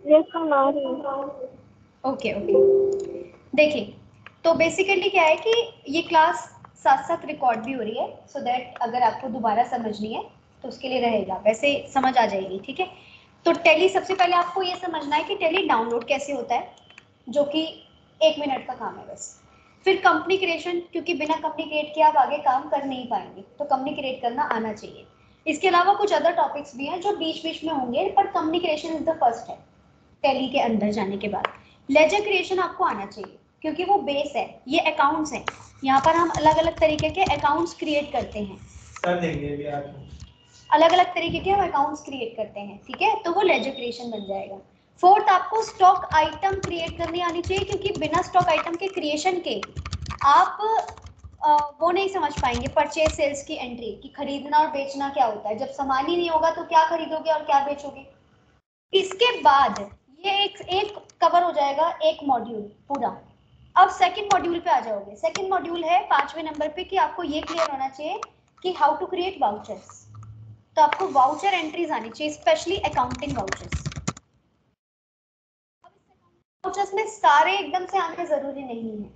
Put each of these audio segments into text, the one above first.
Yes ma'am आ रही है। Okay okay, देखिए तो बेसिकली क्या है कि ये क्लास साथ साथ रिकॉर्ड भी हो रही है, सो दैट अगर आपको दोबारा समझनी है तो उसके लिए रहेगा, वैसे समझ आ जाएगी, ठीक है। तो टैली सबसे पहले आपको ये समझना है कि टैली डाउनलोड कैसे होता है, जो कि 1 मिनट का काम है बस। फिर कंपनी क्रिएशन, क्योंकि बिना कंपनी क्रिएट किए आप आगे काम कर नहीं पाएंगे, तो कंपनी क्रिएट करना आना चाहिए। इसके अलावा कुछ अदर टॉपिक्स भी हैं जो बीच बीच में होंगे, पर company creation is the first है टैली के अंदर जाने के बाद। लेजर क्रिएशन आपको आना चाहिए क्योंकि वो बेस है, ये अकाउंट्स है, यहाँ पर हम अलग अलग तरीके के अकाउंट्स क्रिएट करते हैं, कर देंगे भी आप। अलग अलग तरीके के हम अकाउंट्स क्रिएट करते हैं, ठीक है, तो वो लेजर क्रिएशन बन जाएगा। फोर्थ, आपको स्टॉक आइटम क्रिएट करनी आनी चाहिए, क्योंकि बिना स्टॉक आइटम के क्रिएशन के आप वो नहीं समझ पाएंगे परचेज सेल्स की एंट्री, कि खरीदना और बेचना क्या होता है। जब सामान ही नहीं होगा तो क्या खरीदोगे और क्या बेचोगे। इसके बाद ये एक कवर हो जाएगा, एक मॉड्यूल पूरा। अब सेकंड मॉड्यूल पे आ जाओगे। सेकंड मॉड्यूल है 5वें नंबर पे, कि आपको ये क्लियर होना चाहिए कि हाउ टू क्रिएट वाउचर्स। तो आपको वाउचर एंट्रीज आनी चाहिए, स्पेशली अकाउंटिंग वाउचर्स। वाउचर्स में सारे एकदम से आने जरूरी नहीं है,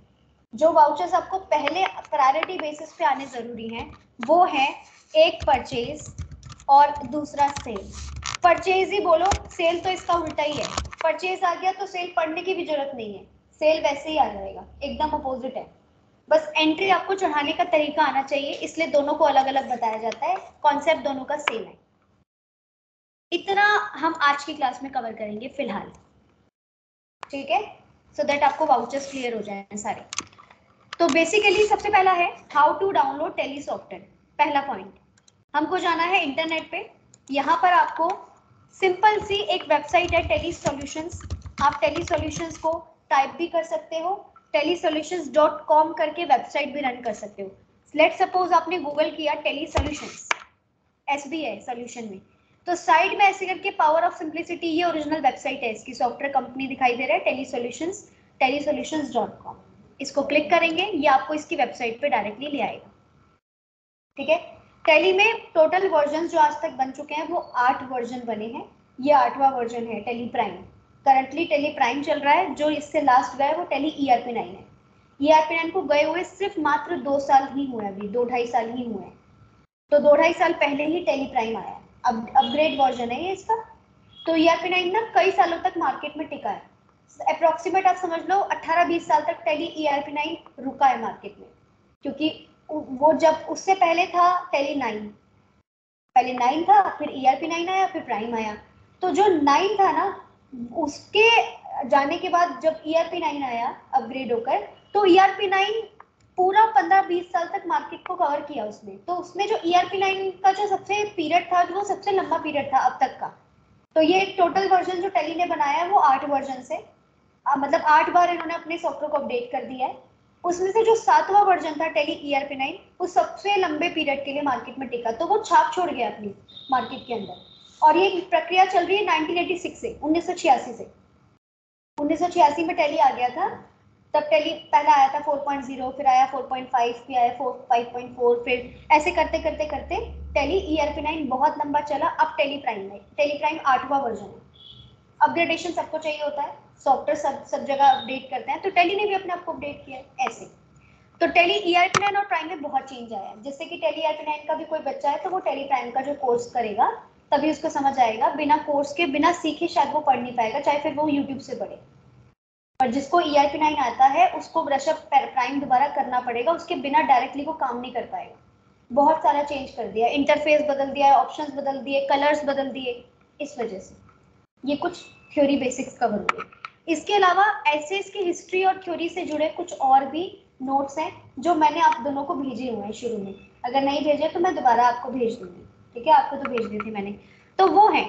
जो वाउचर्स आपको पहले प्रायोरिटी बेसिस पे आने जरूरी हैं वो है एक परचेज और दूसरा सेल। परचेज ही बोलो, सेल तो इसका उल्टा ही है। परचेज आ गया तो सेल पढ़ने की भी जरूरत नहीं है, सेल वैसे ही आ जाएगा, एकदम अपोजिट है। बस एंट्री आपको चढ़ाने का तरीका आना चाहिए, इसलिए दोनों को अलग अलग बताया जाता है, कॉन्सेप्ट दोनों का सेम है। इतना हम आज की क्लास में कवर करेंगे फिलहाल, ठीक है, सो दैट आपको वाउचर्स क्लियर हो जाए सारे। तो बेसिकली सबसे पहला है how to download Tally software. पहला पॉइंट, हमको जाना है इंटरनेट पे। यहाँ पर आपको सिंपल सी एक वेबसाइट है टैली सॉल्यूशंस, आप टैली सॉल्यूशंस को टाइप भी कर सकते हो, tellysolutions.com करके वेबसाइट भी रन कर सकते हो। लेट सपोज आपने गूगल किया टैली सॉल्यूशंस, एस भी है सॉल्यूशन में, तो साइड में ऐसे करके पावर ऑफ सिंप्लिसिटी, ये ओरिजिनल वेबसाइट है, इसकी सॉफ्टवेयर कंपनी दिखाई दे रहा है टैली सॉल्यूशंस, tellysolutions.com। इसको क्लिक करेंगे, ये आपको इसकी वेबसाइट पे डायरेक्टली ले आएगा, ठीक है। टैली में टोटल वर्जन जो आज तक बन चुके हैं वो 8 वर्जन बने हैं, ये 8वां वर्जन है tally prime. Currently tally prime चल रहा है, जो इससे लास्ट गया है वो टैली ERP9 है। ERP9 को गए हुए सिर्फ मात्र 2 साल ही हुए, अभी 2-2.5 साल ही हुए हैं, तो 2-2.5 साल पहले ही टैली प्राइम आया, अब अपग्रेड वर्जन है ये इसका। तो ERP9 ना कई सालों तक मार्केट में टिका है, अप्रोक्सीमेट आप समझ लो 18-20 साल तक टैली ERP9 रुका है मार्केट में, क्योंकि वो जब उससे पहले था टैली 9, पहले 9 था, फिर ERP9 आया, फिर प्राइम आया। तो जो 9 था ना, उसके जाने के बाद जब ERP9 आया अपग्रेड होकर, तो ERP9 पूरा 15-20 साल तक मार्केट को कवर किया उसने। तो उसमें जो ERP9 का जो सबसे पीरियड था, वो सबसे लंबा पीरियड था अब तक का। तो ये टोटल वर्जन जो टैली ने बनाया है वो 8 वर्जन से, मतलब 8 बार इन्होंने अपने सॉफ्टवेयर को अपडेट कर दिया है। उसमें से जो 7वां वर्जन था टैली ERP9, वो सबसे लंबे पीरियड के लिए मार्केट में टिका, तो वो छाप छोड़ गया अपनी मार्केट के अंदर। और ये प्रक्रिया चल रही है 1986 से, 1986 से। 1986 में टैली आ गया था, तब टैली पहला आया था 4.0, फिर आया 4.5, फिर आया 5.4, फिर ऐसे करते करते करते टैली ERP9 बहुत लंबा चला। अब टैली प्राइम है, टैली प्राइम 8वां वर्जन है। अपग्रेडेशन सबको चाहिए होता है, सॉफ्टवेयर सब जगह अपडेट करते हैं, तो टैली ने भी अपने आप को अपडेट किया है ऐसे। तो टैली ERP9 और प्राइम में बहुत चेंज आया है, जैसे कि टैली ERP9 का भी कोई बच्चा है तो वो टैली प्राइम का जो कोर्स करेगा तभी उसको समझ आएगा, बिना कोर्स के बिना सीखे शायद वो पढ़ नहीं पाएगा, चाहे फिर वो यूट्यूब से पढ़े। और जिसको ERP9 आता है उसको ब्रशअप प्राइम दोबारा करना पड़ेगा, उसके बिना डायरेक्टली वो काम नहीं कर पाएगा। बहुत सारा चेंज कर दिया, इंटरफेस बदल दिया, ऑप्शंस बदल दिए, कलर्स बदल दिए, इस वजह से। ये कुछ थ्योरी बेसिक्स कवर हुए। इसके अलावा ऐसे इसकी हिस्ट्री और थ्योरी से जुड़े कुछ और भी नोट्स हैं जो मैंने आप दोनों को भेजे हुए हैं शुरू में, अगर नहीं भेजे तो मैं दोबारा आपको भेज दूंगी, ठीक है, आपको तो भेज दी थी मैंने, तो वो है।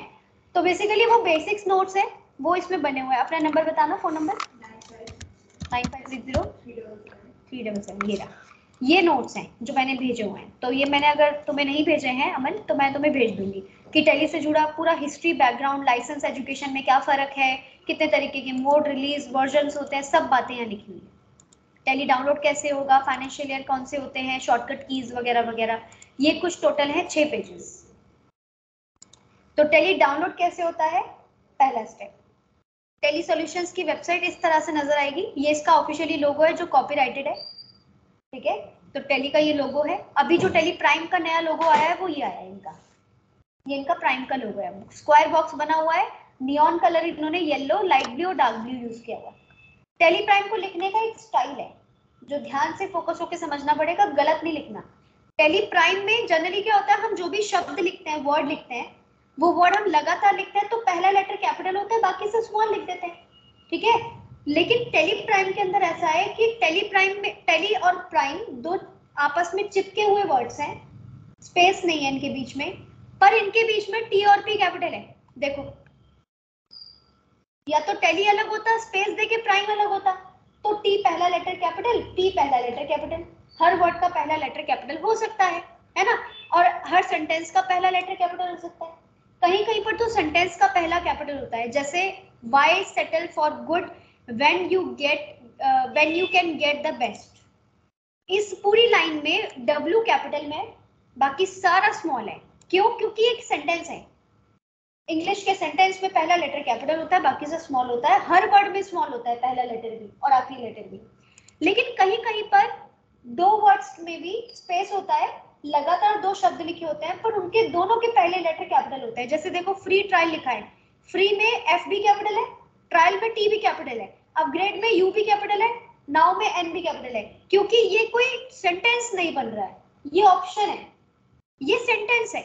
तो बेसिकली वो बेसिक्स नोट्स हैं, वो इसमें बने हुए हैं। अपना नंबर बताना, फोन नंबर 9560 ये रहा। ये नोट्स हैं जो मैंने भेजे हुए हैं, तो ये मैंने अगर तुम्हें नहीं भेजे हैं अमन तो मैं तुम्हें भेज दूंगी, कि टैली से जुड़ा पूरा हिस्ट्री, बैकग्राउंड, लाइसेंस, एजुकेशन में क्या फ़र्क है, कितने तरीके के मोड, रिलीज, वर्जन्स होते हैं, सब बातें यहाँ लिखी हुई है। टैली डाउनलोड कैसे होगा, फाइनेंशियल ईयर कौन से होते हैं, शॉर्टकट कीज वगैरह वगैरह, ये कुछ टोटल है 6 पेजेस। तो टैली डाउनलोड कैसे होता है, पहला स्टेप, टेली सॉल्यूशंस की वेबसाइट इस तरह से नजर आएगी। ये इसका ऑफिशियली लोगो है जो कॉपीराइटेड है, ठीक है। तो टेली का ये लोगो है। अभी जो टेली प्राइम का नया लोगो आया है वो ये आया है इनका, ये इनका प्राइम का लोगो है। स्क्वायर बॉक्स बना हुआ है, नियॉन कलर इन्होंने येलो, लाइट ब्लू और डार्क ब्लू यूज किया हुआ। टेली प्राइम को लिखने का एक स्टाइल है जो ध्यान से फोकस होकर समझना पड़ेगा, गलत नहीं लिखना। टेली प्राइम में जनरली क्या होता है, हम जो भी शब्द लिखते हैं, वर्ड लिखते हैं, वो वर्ड हम लगातार लिखते हैं तो पहला लेटर कैपिटल होता है, बाकी से स्मॉल लिख देते हैं, ठीक है। लेकिन टेली प्राइम के अंदर ऐसा है कि टेली प्राइम में टेली और प्राइम दो आपस में चिपके हुए वर्ड्स हैं, स्पेस नहीं है इनके बीच में, पर इनके बीच में टी और पी कैपिटल है। देखो, या तो टेली अलग होता, स्पेस देके प्राइम अलग होता, तो टी पहला लेटर कैपिटल, पी पहला लेटर कैपिटल। हर वर्ड का पहला लेटर कैपिटल हो सकता है ना, और हर सेंटेंस का पहला लेटर कैपिटल हो सकता है। कहीं कहीं पर तो सेंटेंस का पहला कैपिटल होता है, जैसे why settle for good when you can get the best. इस पूरी लाइन में डब्ल्यू कैपिटल में, बाकी सारा स्मॉल है। क्यों? क्योंकि एक सेंटेंस है। इंग्लिश के सेंटेंस में पहला लेटर कैपिटल होता है, बाकी से स्मॉल होता है। हर वर्ड में स्मॉल होता है, पहला लेटर भी और आखिरी लेटर भी। लेकिन कहीं कहीं पर दो वर्ड्स में भी स्पेस होता है, लगातार दो शब्द लिखे होते हैं पर उनके दोनों के पहले लेटर कैपिटल होते हैं। जैसे देखो, फ्री ट्रायल लिखा है, फ्री में एफ भी कैपिटल है, ट्रायल में टी भी कैपिटल है, अपग्रेड में यू भी कैपिटल है, नाउ में एन भी कैपिटल है। क्योंकि ये कोई सेंटेंस नहीं बन रहा है, ये ऑप्शन है, ये सेंटेंस है।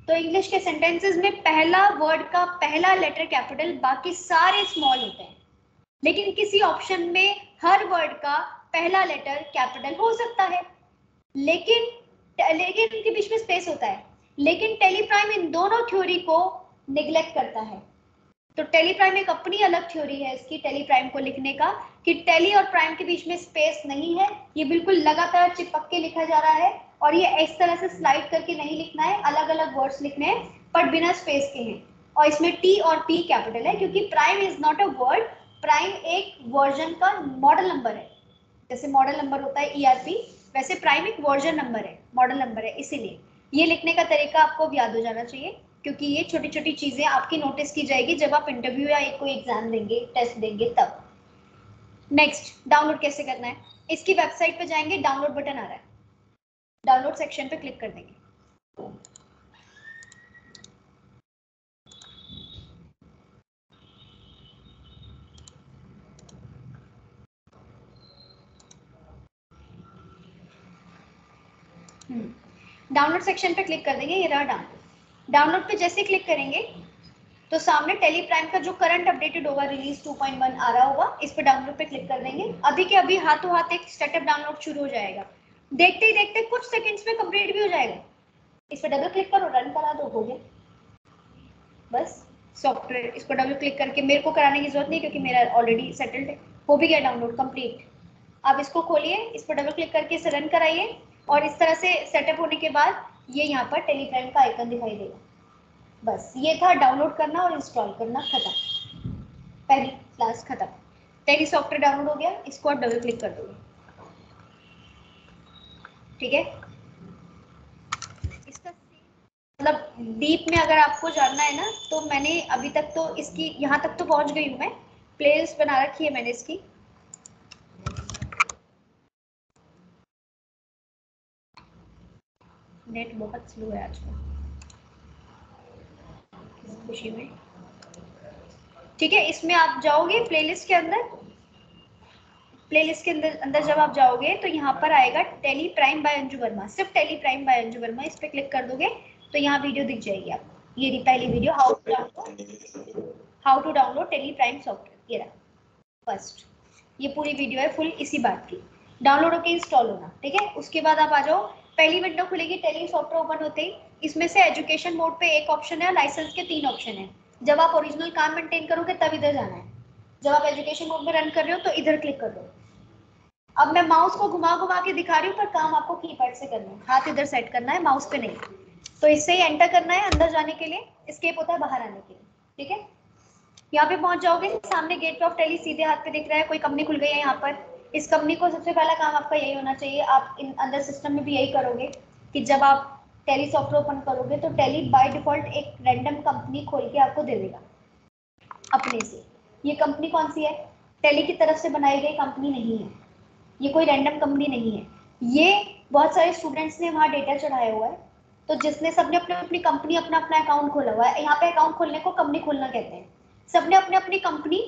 तो इंग्लिश के सेंटेंसेस में पहला वर्ड का पहला लेटर कैपिटल, बाकी सारे स्मॉल होते हैं। लेकिन किसी ऑप्शन में हर वर्ड का पहला लेटर कैपिटल हो सकता है, लेकिन इनके बीच में स्पेस होता है। लेकिन टेली प्राइम इन दोनों थ्योरी को निग्लेक्ट करता है। तो टेली प्राइम एक अपनी अलग थ्योरी है इसकी, टेली प्राइम को लिखने का, कि टेली और प्राइम के बीच में स्पेस नहीं है, ये बिल्कुल लगातार चिपक के लिखा जा रहा है। और ये इस तरह से स्लाइड करके नहीं लिखना है, अलग अलग वर्ड्स लिखने हैं पर बिना स्पेस के हैं। और इसमें टी और पी कैपिटल है, क्योंकि prime is not a word, prime एक वर्जन का मॉडल नंबर है। जैसे मॉडल नंबर होता है ईआरपी, वैसे प्राइम एक वर्जन नंबर है, मॉडल नंबर है। इसीलिए ये लिखने का तरीका आपको याद हो जाना चाहिए, क्योंकि ये छोटी छोटी चीजें आपकी नोटिस की जाएगी जब आप इंटरव्यू या एक कोई एग्जाम देंगे, टेस्ट देंगे तब। नेक्स्ट, डाउनलोड कैसे करना है। इसकी वेबसाइट पे जाएंगे, डाउनलोड बटन आ रहा है, डाउनलोड सेक्शन पे क्लिक कर देंगे। डाउनलोड सेक्शन पे क्लिक कर देंगे, ये रहा डाउनलोड। डाउनलोड पे जैसे क्लिक करेंगे तो सामने टेली प्राइम का जो करंट अपडेटेड होगा, रिलीज 2.1 आ रहा होगा, इस पे डाउनलोड पे क्लिक कर देंगे। अभी के अभी हाथों हाथ एक सेटअप डाउनलोड शुरू हो जाएगा, देखते ही देखते कुछ सेकंड्स में कंप्लीट भी हो जाएगा। इस पे डबल क्लिक करो, रन करा दो, हो गया बस सॉफ्टवेयर। इसको डबल क्लिक करके, मेरे को कराने की जरूरत नहीं क्योंकि मेरा ऑलरेडी सेटल्ड है, हो भी गया डाउनलोड कंप्लीट। अब इसको खोलिए, इस पर डबल क्लिक करके इसे रन कराइए, और इस तरह से सेटअप होने के बाद ये यहाँ पर टेली प्राइम का आइकन दिखाई देगा। बस ये था डाउनलोड करना और इंस्टॉल करना, खत्म, पहली क्लास खत्म। टेली सॉफ्टवेयर डाउनलोड हो गया, इसको आप डबल क्लिक कर दोगे, ठीक है। इसका मतलब डीप में अगर आपको जानना है ना, तो मैंने अभी तक तो इसकी यहाँ तक तो पहुँच गई हूँ मैं, प्लेलिस्ट बना रखी है मैंने इसकी। नेट बहुत स्लो है आजकल, खुशी में, ठीक है। इसमें आप जाओगे प्लेलिस्ट के अंदर, प्लेलिस्ट के अंदर जब आप जाओगे तो यहाँ पर आएगा Tally Prime by Anju Verma, सिर्फ Tally Prime by Anju Verma, इस पे क्लिक कर दोगे तो यहाँ वीडियो दिख जाएगी आपको। ये रही पहली video, how to download Tally Prime software, ये रहा फर्स्ट। ये पूरी वीडियो है फुल इसी बात की, डाउनलोड होकर इंस्टॉल होना, ठीक है। उसके बाद आप आ जाओ, पहली विंडो खुलेगी टेली सॉफ्टवेयर ओपन होते ही। इसमें से एजुकेशन मोड पे एक ऑप्शन है, लाइसेंस के 3 ऑप्शन है। जब आप ओरिजिनल काम मेंटेन करोगे तब इधर जाना है, जब आप एजुकेशन मोड में रन कर रहे हो तो इधर क्लिक कर दो। अब मैं माउस को घुमा घुमा के दिखा रही हूँ, पर काम आपको कीपैड से करना है, हाथ इधर सेट करना है, माउस पे नहीं। तो इससे ही एंटर करना है अंदर जाने के लिए, एस्केप होता है बाहर आने के लिए, ठीक है। यहाँ पे पहुंच जाओगे, सामने गेटवे ऑफ टेली सीधे हाथ पे दिख रहा है, कोई कंपनी खुल गई है यहाँ पर। इस कंपनी को सबसे पहला काम आपका यही होना चाहिए, आप इन अंदर सिस्टम में भी यही करोगे कि जब आप टेली सॉफ्टवेयर ओपन करोगे तो टेली बाय डिफॉल्ट एक रैंडम कंपनी खोल के आपको दे देगा। अपने से। ये कंपनी कौन सी है? टेली की तरफ से बनाई गई कंपनी नहीं है, ये कोई रैंडम कंपनी नहीं है, ये बहुत सारे स्टूडेंट्स ने वहाँ डेटा चढ़ाया हुआ है, तो जिसने सबने अपने अपनी कंपनी अपना अपना अकाउंट खोला हुआ है, यहाँ पे अकाउंट खोलने को कंपनी खोलना कहते हैं, सबने अपने अपनी कंपनी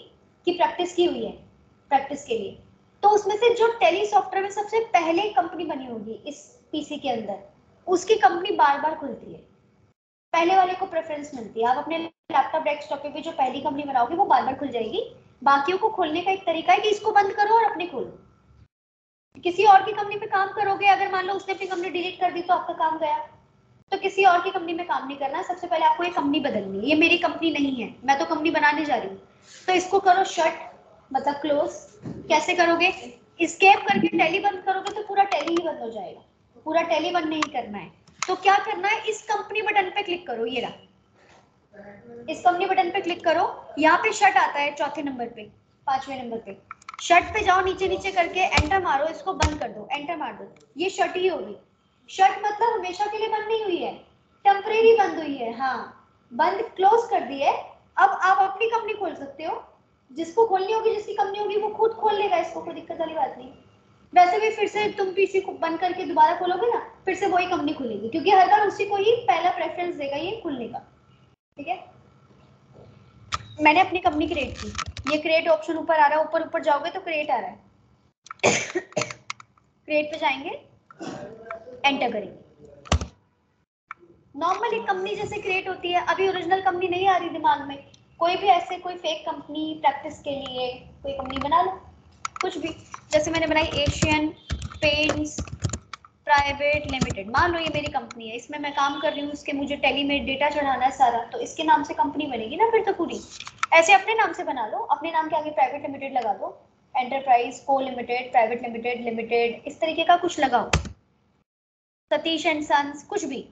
की प्रैक्टिस की हुई है प्रैक्टिस के लिए, तो उसमें से जो टेली सॉफ्टवेयर में सबसे पहले कंपनी बनी होगी इस पीसी के अंदर, उसकी कंपनी बार बार खुलती है, पहले वाले को प्रेफरेंस मिलती है। आप अपने लैपटॉप डेस्कटॉप पे भी जो पहली कंपनी बनाओगे वो बार बार खुल जाएगी, बाकियों को खोलने का एक तरीका है कि इसको बंद करो और अपनी खोलो। किसी और की कंपनी पे काम करोगे, अगर मान लो उसने अपनी कंपनी डिलीट कर दी तो आपका काम गया, तो किसी और की कंपनी में काम नहीं करना, सबसे पहले आपको ये कंपनी बदलनी है, ये मेरी कंपनी नहीं है, मैं तो कंपनी बनाने जा रही हूँ, तो इसको करो शट, मतलब क्लोज। कैसे करोगे? एस्केप करके टैली बंद करोगे तो पूरा टैली ही बंद हो जाएगा, पूरा टैली बंद नहीं करना है, तो क्या करना है, इस कंपनी बटन पे क्लिक करो, ये रहा, इस कंपनी बटन पे क्लिक करो, यहाँ पे शट आता है चौथे नंबर पे, 5वें नंबर पे, शट पे जाओ, नीचे नीचे करके एंटर मारो, इसको बंद कर दो, एंटर मार दो, ये शट ही होगी। शट मतलब हमेशा के लिए बंद नहीं हुई है, टेम्परेरी बंद हुई है, हाँ बंद क्लोज कर दी है। अब आप अपनी कंपनी खोल सकते हो, जिसको खोलनी होगी, जिसकी कंपनी होगी वो खुद खोल लेगा, इसको कोई दिक्कत वाली बात नहीं। वैसे भी फिर से तुम पीसी को बंद करके दोबारा खोलोगे ना, फिर से वही कंपनी खुलेगी, क्योंकि हर बार उसी को ही पहला प्रेफरेंस देगा ये खुलने का। ठीक है, मैंने अपनी कंपनी क्रिएट की, ये क्रिएट ऑप्शन ऊपर आ रहा है, ऊपर ऊपर जाओगे तो क्रिएट आ रहा है, क्रिएट पे जाएंगे, एंटर करेंगे, नॉर्मल एक कंपनी जैसे क्रिएट होती है, अभी ओरिजिनल कंपनी नहीं आ रही दिमाग में, कोई भी ऐसे कोई फेक कंपनी प्रैक्टिस के लिए कोई कंपनी बना लो, कुछ भी, जैसे मैंने बनाई एशियन पेंट्स प्राइवेट लिमिटेड, मान लो ये मेरी कंपनी है, इसमें मैं काम कर रही हूँ, इसके मुझे टेली में डेटा चढ़ाना है सारा, तो इसके नाम से कंपनी बनेगी ना फिर तो पूरी, ऐसे अपने नाम से बना लो, अपने नाम के आगे प्राइवेट लिमिटेड लगा दो, एंटरप्राइज को लिमिटेड, प्राइवेट लिमिटेड, लिमिटेड, इस तरीके का कुछ लगाओ, सतीश एंड सन्स, कुछ भी,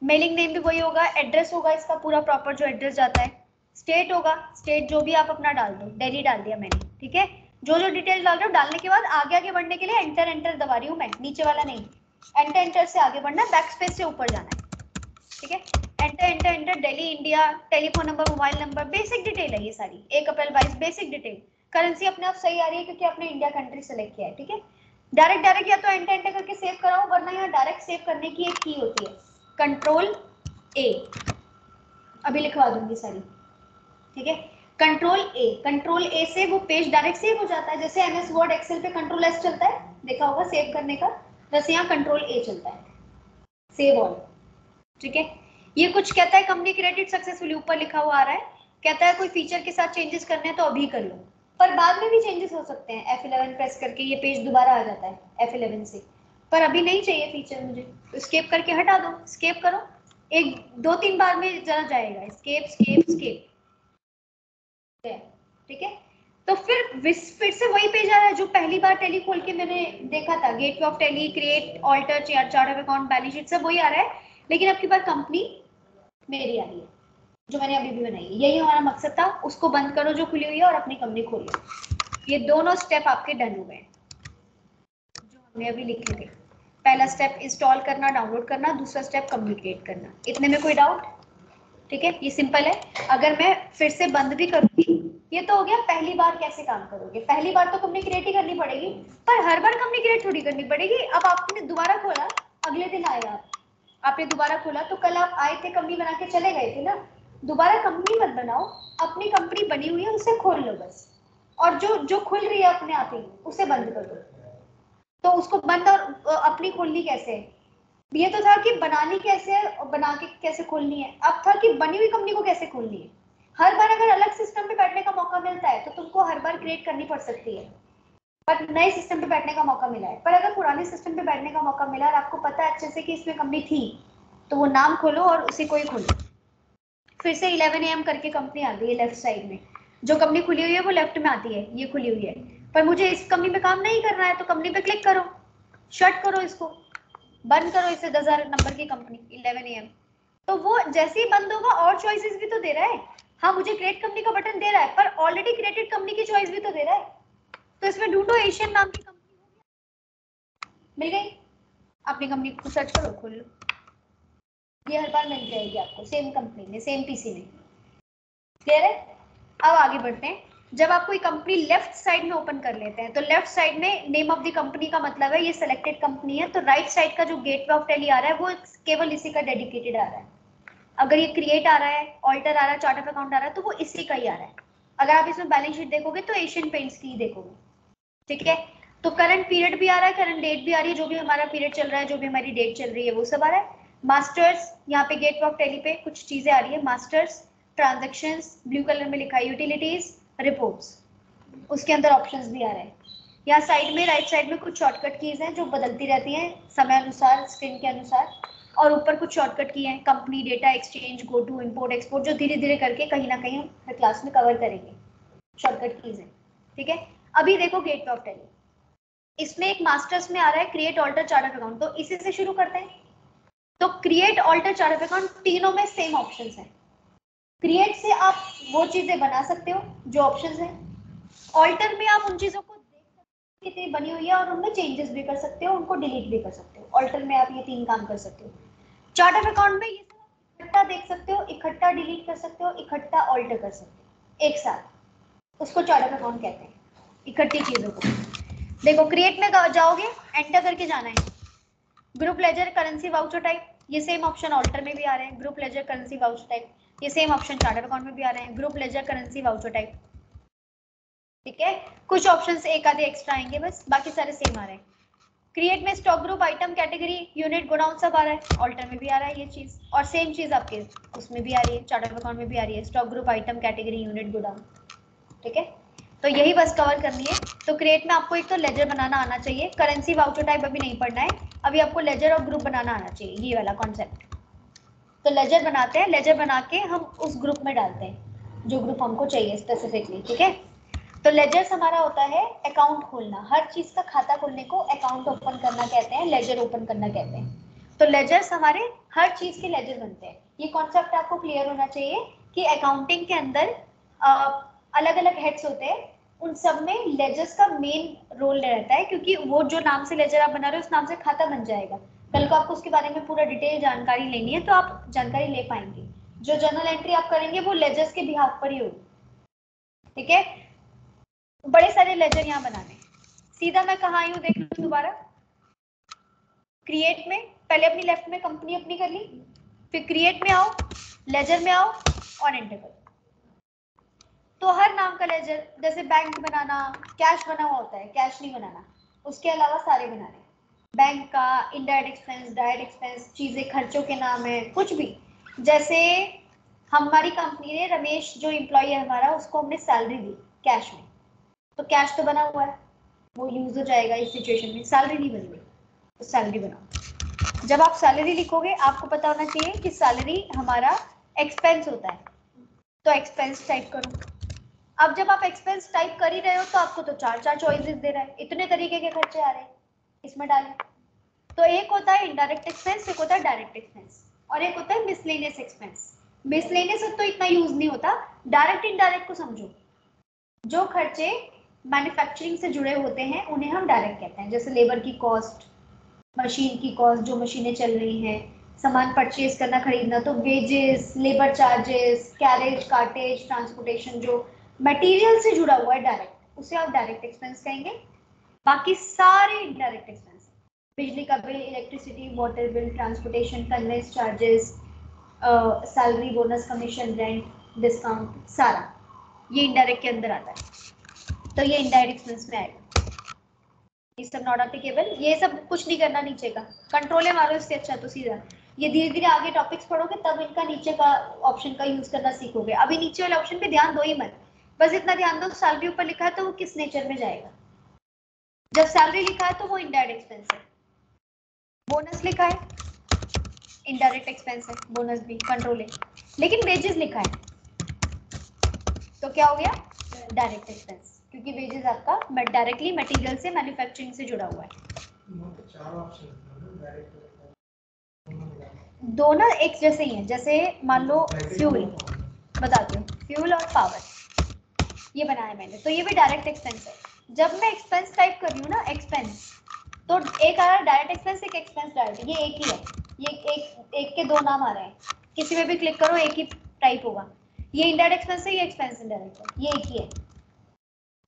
मेलिंग नेम भी वही होगा, एड्रेस होगा इसका पूरा प्रॉपर जो एड्रेस जाता है, स्टेट होगा, स्टेट जो भी आप अपना डाल दो, दिल्ली डाल दिया मैंने, ठीक है, जो जो डिटेल डाल रहे हो डालने के बाद आगे आगे बढ़ने के लिए एंटर एंटर दबा रही हूँ मैं, नीचे वाला नहीं, एंटर एंटर से आगे बढ़ना, बैक स्पेस से ऊपर जाना है, ठीक है, enter enter enter, Delhi India, telephone number, mobile number, basic detail है ये सारी, 1 अप्रैल 22 बेसिक डिटेल, करेंसी अपने आप सही आ रही है क्योंकि आपने इंडिया कंट्री सेलेक्ट किया है, ठीक है, डायरेक्ट या तो एंटर एंटर करके सेव कराओ, वरना यहाँ डायरेक्ट सेव करने की एक की होती है, कंट्रोल ए, अभी लिखवा दूंगी सारी, ठीक है, कंट्रोल ए से वो पेज डायरेक्ट सेव हो जाता है, जैसे एमएस वर्ड एक्सेल पे कंट्रोल एस चलता है, देखा होगा सेव करने का, वैसे यहाँ कंट्रोल ए चलता है, सेव ऑल, ठीक है, ये कुछ कहता है कंपनी क्रेडिट सक्सेसफुली, ऊपर लिखा हुआ आ रहा है, कहता है कोई फीचर के साथ चेंजेस करने हैं तो अभी कर लो, पर बाद में भी चेंजेस हो सकते हैं, F11 प्रेस करके ये पेज दोबारा आ जाता है F11 से, पर अभी नहीं चाहिए फीचर मुझे, तो स्केप करके हटा दो, स्केप करो, एक 2-3 बार में जरा जाएगा, स्केप स्केप स्केप, ठीक है, तो फिर से वही पेज आ रहा है जो पहली बार टेली खोल के मैंने देखा था, gateway of Tally, create, alter, chart of account, balance sheet, सब वही आ रहा है, लेकिन अब की बार कंपनी मेरी आ रही है जो मैंने अभी भी बनाई है, यही हमारा मकसद था, उसको बंद करो जो खुली हुई है और अपनी कंपनी खोलो, ये दोनों स्टेप आपके डन हो गए जो हमने अभी लिखे थे, पहला स्टेप इंस्टॉल करना, डाउनलोड करना, दूसरा स्टेप कम्युनिकेट करना, इतने में कोई डाउट? ठीक है, ये सिंपल है, अगर मैं फिर से बंद भी करूंगी, ये तो हो गया पहली बार कैसे काम करोगे, पहली बार तो कंपनी क्रिएट ही करनी पड़ेगी, पर हर बार कंपनी क्रिएट थोड़ी करनी पड़ेगी, अब आपने दोबारा खोला, अगले दिन आए आपने दोबारा खोला, तो कल आप आए थे कंपनी बना के चले गए थे ना, दोबारा कंपनी मत बनाओ, अपनी कंपनी बनी हुई है उसे खोल लो बस, और जो जो खुल रही है अपने आप ही उसे बंद कर दो, तो उसको बंद और अपनी खोलनी कैसे है, ये तो था कि बनानी कैसे है और बना के कैसे खोलनी है, अब था कि बनी हुई कंपनी को कैसे खोलनी है, हर बार अगर अलग सिस्टम पे बैठने का मौका मिलता है तो तुमको हर बार क्रिएट करनी पड़ सकती है, पर नए सिस्टम पे बैठने का मौका मिला है, पर अगर पुराने सिस्टम पे बैठने का मौका मिला और आपको पता है अच्छे से कि इसमें कंपनी थी, तो वो नाम खोलो और उसी को ही खोलो, फिर से 11 AM करके कंपनी आ गई है लेफ्ट साइड में, जो कंपनी खुली हुई है वो लेफ्ट में आती है, ये खुली हुई है, पर मुझे इस कंपनी में काम नहीं करना है तो कंपनी पे क्लिक करो, शट करो इसको, बंद करो इसे, 10,000 नंबर की कंपनी 11 AM, तो वो जैसे ही बंद होगा और चॉइसेस भी तो दे रहा है, हाँ मुझे क्रिएट कंपनी का बटन दे रहा है, पर ऑलरेडी क्रिएटेड कंपनी की चॉइस भी तो दे रहा है, तो इसमें ढूंढो एशियन नाम की कंपनी, मिल गई, अपनी कंपनी को सर्च करो, खोल लो, ये हर बार मिल जाएगी आपको, सेम कंपनी में, सेम पीसी में, क्लियर है? अब आगे बढ़ते हैं। जब आप कोई कंपनी लेफ्ट साइड में ओपन कर लेते हैं तो लेफ्ट साइड में नेम ऑफ द कंपनी का मतलब है ये सिलेक्टेड कंपनी है, तो राइट साइड का जो गेटवे ऑफ टैली आ रहा है वो केवल इसी का डेडिकेटेड आ रहा है। अगर ये क्रिएट आ रहा है, ऑल्टर आ रहा है, चार्ट ऑफ अकाउंट आ रहा है तो वो इसी का ही आ रहा है। अगर आप इसमें बैलेंस शीट देखोगे तो एशियन पेंट्स की देखोगे, ठीक है। तो करंट पीरियड भी आ रहा है, करंट डेट भी आ रही है, जो भी हमारा पीरियड चल रहा है, जो भी हमारी डेट चल रही है वो सब आ रहा है। मास्टर्स, यहाँ पे गेटवे ऑफ टैली पे कुछ चीजें आ रही है, मास्टर्स, ट्रांजेक्शंस, ब्लू कलर में लिखा है यूटिलिटीज, रिपोर्ट्स, उसके अंदर ऑप्शंस भी आ रहे हैं। यहाँ साइड में, राइट साइड में कुछ शॉर्टकट कीज हैं जो बदलती रहती हैं समय अनुसार, स्क्रीन के अनुसार, और ऊपर कुछ शॉर्टकट की हैं, company, data, exchange, go to, import, export, जो धीरे धीरे करके कहीं ना कहीं हर क्लास में कवर करेंगे, शॉर्टकट कीज हैं, ठीक है। अभी देखो गेटवे ऑफ टैली, इसमें एक मास्टर्स में आ रहा है create alter chart of account, तो इसी से शुरू करते हैं। तो create alter chart of account, तीनों में सेम ऑप्शंस हैं। क्रिएट से आप वो चीजें बना सकते हो जो ऑप्शंस हैं, ऑल्टर में आप उन चीजों को देख सकते हो कितनी बनी हुई है और उनमें चेंजेस भी कर सकते हो, उनको डिलीट भी कर सकते हो। ऑल्टर में आप ये 3 काम कर सकते हो। चार्ट ऑफ अकाउंट में ये सब इकट्ठा देख सकते हो, इकट्ठा डिलीट कर सकते हो, इकट्ठा ऑल्टर कर सकते हो एक साथ, उसको चार्ट ऑफ अकाउंट कहते हैं, इकट्ठी चीजों को। देखो क्रिएट में जाओगे, एंटर करके जाना है, group ledger, currency, voucher type, ये सेम ऑप्शन ऑल्टर में भी आ रहे हैं। Group ledger, currency, voucher type, ये same option chart of account में भी आ रहे हैं। Group ledger, currency, voucher type, ठीक है। कुछ ऑप्शंस एक आधे एक्स्ट्रा आएंगे बस, बाकी सारे सेम आ रहे हैं। क्रिएट में stock group, item, category, unit, godown सब आ रहा है, ऑल्टर में भी आ रहा है ये चीज, और सेम चीज आपके उसमें भी आ रही है, चार्ट ऑफ अकाउंट में भी आ रही है, stock group, item, category, unit, godown, ठीक है। तो यही बस कवर करनी है। तो क्रिएट में आपको एक तो लेजर बनाना आना चाहिए, करेंसी, वाउचर टाइप अभी नहीं पढ़ना है, अभी आपको लेजर और ग्रुप बनाना आना चाहिए, ये वाला कॉन्सेप्ट। तो लेजर बनाते हैं, लेजर बना के हम उस ग्रुप में डालते हैं जो ग्रुप हमको चाहिए स्पेसिफिकली, ठीक है। तो लेजर्स हमारा होता है अकाउंट खोलना, हर चीज का खाता खोलने को अकाउंट ओपन करना कहते हैं, लेजर ओपन करना कहते हैं। तो लेजर्स हमारे हर चीज के लेजर बनते हैं। ये कॉन्सेप्ट आपको क्लियर होना चाहिए कि अकाउंटिंग के अंदर अलग अलग हेड्स होते हैं, उन सब में लेजर्स का मेन रोल रहता है, क्योंकि वो जो नाम से लेजर आप बना रहे हो उस नाम से खाता बन जाएगा। कल को आपको उसके बारे में पूरा डिटेल जानकारी लेनी है तो आप जानकारी ले पाएंगे। जो जर्नल एंट्री आप करेंगे वो लेजर्स के बिहाफ पर ही होगी, ठीक है। बड़े सारे लेजर यहाँ बनाने, सीधा मैं कहाँ आई हूँ देख लो दोबारा। क्रिएट में पहले अपनी लेफ्ट में कंपनी अपनी कर ली, फिर क्रिएट में आओ, लेजर में आओ और एंटर करो। तो हर नाम का लेजर, जैसे बैंक बनाना, कैश बना हुआ होता है, कैश नहीं बनाना, उसके अलावा सारे बनाने, बैंक का, इनडायरेक्ट एक्सपेंस, डायरेक्ट एक्सपेंस, चीजें खर्चों के नाम है, कुछ भी। जैसे हमारी कंपनी ने, रमेश जो एम्प्लॉय है हमारा, उसको हमने सैलरी दी कैश में, तो कैश तो बना हुआ है, वो यूज हो जाएगा इस सिचुएशन में। सैलरी नहीं बनी हुई तो सैलरी बनाओ। जब आप सैलरी लिखोगे आपको पता होना चाहिए कि सैलरी हमारा एक्सपेंस होता है, तो एक्सपेंस टाइप करो। अब जब आप एक्सपेंस टाइप कर ही रहे हो तो आपको तो चार चार चॉइसेस दे रहा है, इतने तरीके के खर्चे आ रहे हैं, इसमें डालें। तो एक होता है इनडायरेक्ट एक्सपेंस, एक होता है डायरेक्ट एक्सपेंस, और एक होता है मिसलेनियस एक्सपेंस। मिसलेनियस तो इतना यूज नहीं होता, डायरेक्ट इनडायरेक्ट को समझो। जो खर्चे मैन्युफैक्चरिंग से जुड़े होते हैं उन्हें हम डायरेक्ट कहते हैं, जैसे लेबर की कॉस्ट, मशीन की कॉस्ट, जो मशीनें चल रही हैं, सामान परचेज करना, खरीदना, तो wages, labour charges, carriage, cartage, transportation, जो मटेरियल से जुड़ा हुआ है डायरेक्ट, उसे आप डायरेक्ट एक्सपेंस कहेंगे। बाकी सारे इनडायरेक्ट एक्सपेंस, बिजली का bill, electricity, water bill, transportation, conveyance charges, salary, bonus, commission, rent, discount, सारा ये इनडायरेक्ट के अंदर आता है, तो ये इनडायरेक्ट एक्सपेंस में आएगा। ये सब नॉट एप्लीकेबल, ये सब कुछ नहीं करना नीचे का, कंट्रोल मारो इससे अच्छा तो सीधा। ये धीरे धीरे आगे टॉपिक्स पढ़ोगे तब इनका नीचे का ऑप्शन का यूज करना सीखोगे, अभी नीचे वाले ऑप्शन पे ध्यान दो ही मत। बस इतना ध्यान दो सैलरी ऊपर लिखा है तो वो किस नेचर में जाएगा, जब सैलरी लिखा है तो वो इनडायरेक्ट एक्सपेंस है, बोनस लिखा है इनडायरेक्ट एक्सपेंस है, बोनस भी कंट्रोल है, लेकिन वेजेस लिखा है तो क्या हो गया डायरेक्ट एक्सपेंस, क्योंकि वेजेस आपका डायरेक्टली मटेरियल से, मैन्युफैक्चरिंग से जुड़ा हुआ है। दोनों एक जैसे ही हैं, जैसे मान लो फ्यूल, बताती हूँ, फ्यूल और पावर ये बनाया मैंने, तो ये भी डायरेक्ट एक्सपेंस है। जब मैं एक्सपेंस टाइप कर रही हूँ ना, एक्सपेंस, तो एक आ रहा है डायरेक्ट एक्सपेंस, एक एक्सपेंस डायरेक्ट, ये एक ही है, ये एक के दो नाम आ रहे हैं, किसी में भी क्लिक करो एक ही टाइप होगा। ये इनडायरेक्ट एक्सपेंस है, ये एक्सपेंस इनडायरेक्ट है, ये एक ही है,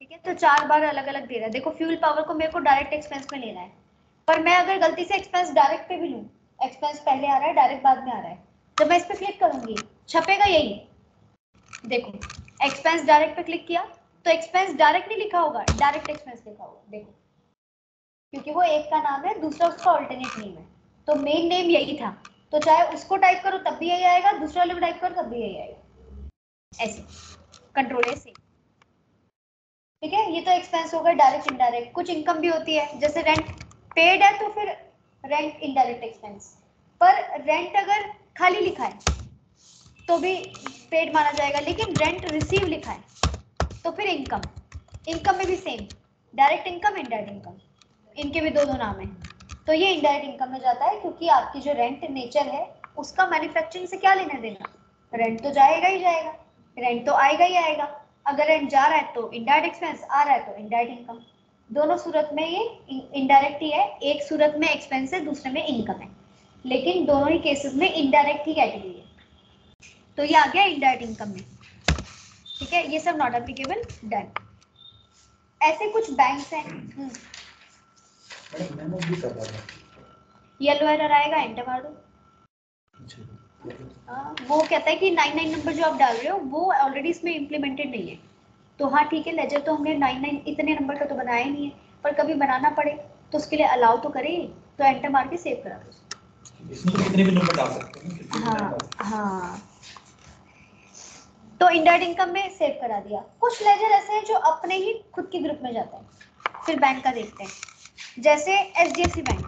ठीक है। तो 4 बार अलग अलग दे रहा है। देखो फ्यूल पावर को मेरे को डायरेक्ट एक्सपेंस में लेना है, पर मैं अगर गलती से एक्सपेंस डायरेक्ट पे भी लूँ, एक्सपेंस पहले आ रहा है डायरेक्ट बाद में आ रहा है, जब मैं इस पे क्लिक करूंगी छपेगा यही, देखो एक्सपेंस डायरेक्ट पे क्लिक किया तो एक्सपेंस डायरेक्ट नहीं लिखा होगा, डायरेक्ट एक्सपेंस लिखा होगा, देखो, क्योंकि वो एक का नाम है, दूसरा उसका ऑल्टरनेट नेम है, तो मेन नेम यही था, तो चाहे उसको टाइप करो तब भी यही आएगा, दूसरे वाले को टाइप करो तब भी यही आएगा, ऐसे कंट्रोल ए से, ठीक है। ये तो एक्सपेंस होगा डायरेक्ट इनडायरेक्ट। कुछ इनकम भी होती है, जैसे रेंट पेड है तो फिर रेंट इनडायरेक्ट एक्सपेंस, पर रेंट अगर खाली लिखा है तो भी पेड माना जाएगा, लेकिन रेंट रिसीव लिखा है तो फिर इनकम। इनकम में भी same, direct income indirect income, इनके भी दो नाम है, तो ये इनडायरेक्ट इनकम में जाता है, क्योंकि आपकी जो रेंट नेचर है उसका मैन्युफैक्चरिंग से क्या लेना देना, रेंट तो जाएगा ही जाएगा, रेंट तो आएगा ही आएगा। अगर रेंट जा रहा है तो इनडायरेक्ट एक्सपेंस, आ रहा है तो इनडायरेक्ट इनकम। दोनों सूरत में ये इनडायरेक्ट ही है, एक सूरत में एक्सपेंस है, दूसरे में इनकम है, लेकिन दोनों ही केसेस में इनडायरेक्ट ही कैटेगरी है, तो ये आ गया इनडायरेक्ट इनकम में, ठीक है। ये सब नॉट एप्लीकेबल, डन। ऐसे कुछ बैंक्स हैं, येलो एरर आएगा, एंटर मार दो। वो कहता है कि 99 नंबर जो आप डाल रहे हो वो ऑलरेडी इसमें इम्प्लीमेंटेड नहीं है, तो हाँ ठीक है, लेजर तो हमने 99 इतने नंबर का तो बनाया ही नहीं है, पर कभी बनाना पड़े तो उसके लिए अलाउ तो करे, तो एंटर मार के सेव करा दो। इसमें तो कितने भी नंबर डाल सकते हैं। हाँ हाँ, तो इनडायरेक्ट इनकम में सेव करा दिया। कुछ लेजर ऐसे हैं जो अपने ही खुद के ग्रुप में जाते हैं। फिर बैंक का देखते हैं, जैसे एचडीएफसी बैंक,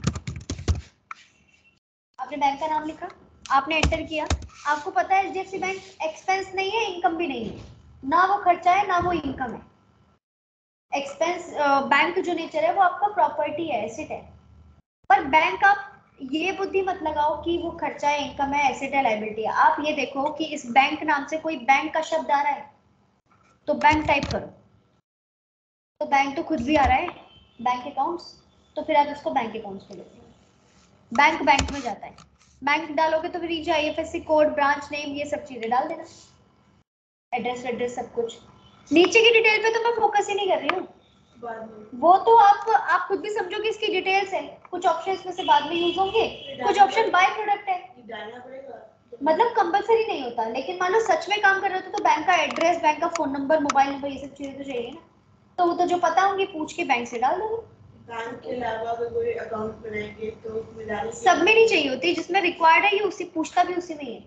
आपने बैंक का नाम लिखा, आपने एंटर किया, आपको पता है एचडीएफसी बैंक एक्सपेंस नहीं है, इनकम भी नहीं है, ना वो खर्चा है ना वो इनकम है। एक्सपेंस बैंक जो नेचर है वो आपका प्रॉपर्टी है, एसेट है, पर बैंक आप ये बुद्धि मत लगाओ कि वो खर्चा है, इनकम है, एसेट है, लायबिलिटी है। आप ये देखो कि इस बैंक नाम से कोई बैंक का शब्द आ रहा है तो बैंक टाइप करो, तो बैंक तो खुद भी आ रहा है, बैंक अकाउंट्स, तो फिर आप इसको बैंक अकाउंट्स पे लेते हैं। बैंक बैंक में जाता है, बैंक डालोगे तो फिर नीचे आईएफएससी कोड, ब्रांच नेम, ये सब चीजें डाल देना, एड्रेस एड्रेस सब कुछ। नीचे की डिटेल पे तो मैं फोकस ही नहीं कर रही हूँ, वो तो आप खुद भी समझो कि इसकी डिटेल्स है, कुछ ऑप्शन में से बाद में यूज होंगे, कुछ ऑप्शन बाय प्रोडक्ट है, मतलब कंपलसरी नहीं होता, लेकिन मान लो सच में काम कर रहे हो तो बैंक का एड्रेस, बैंक का फोन नंबर, मोबाइल नंबर, ये सब चीजें तो चाहिए ना, तो वो तो जो पता होंगी पूछ के बैंक से डाल दोगे। बैंक के अलावा अगर कोई अकाउंट बनाएंगे तो उसमें डालेंगे, सब में नहीं चाहिए होती, जिसमें रिक्वायर्ड है ये उसी पूछता भी उसी में ही है।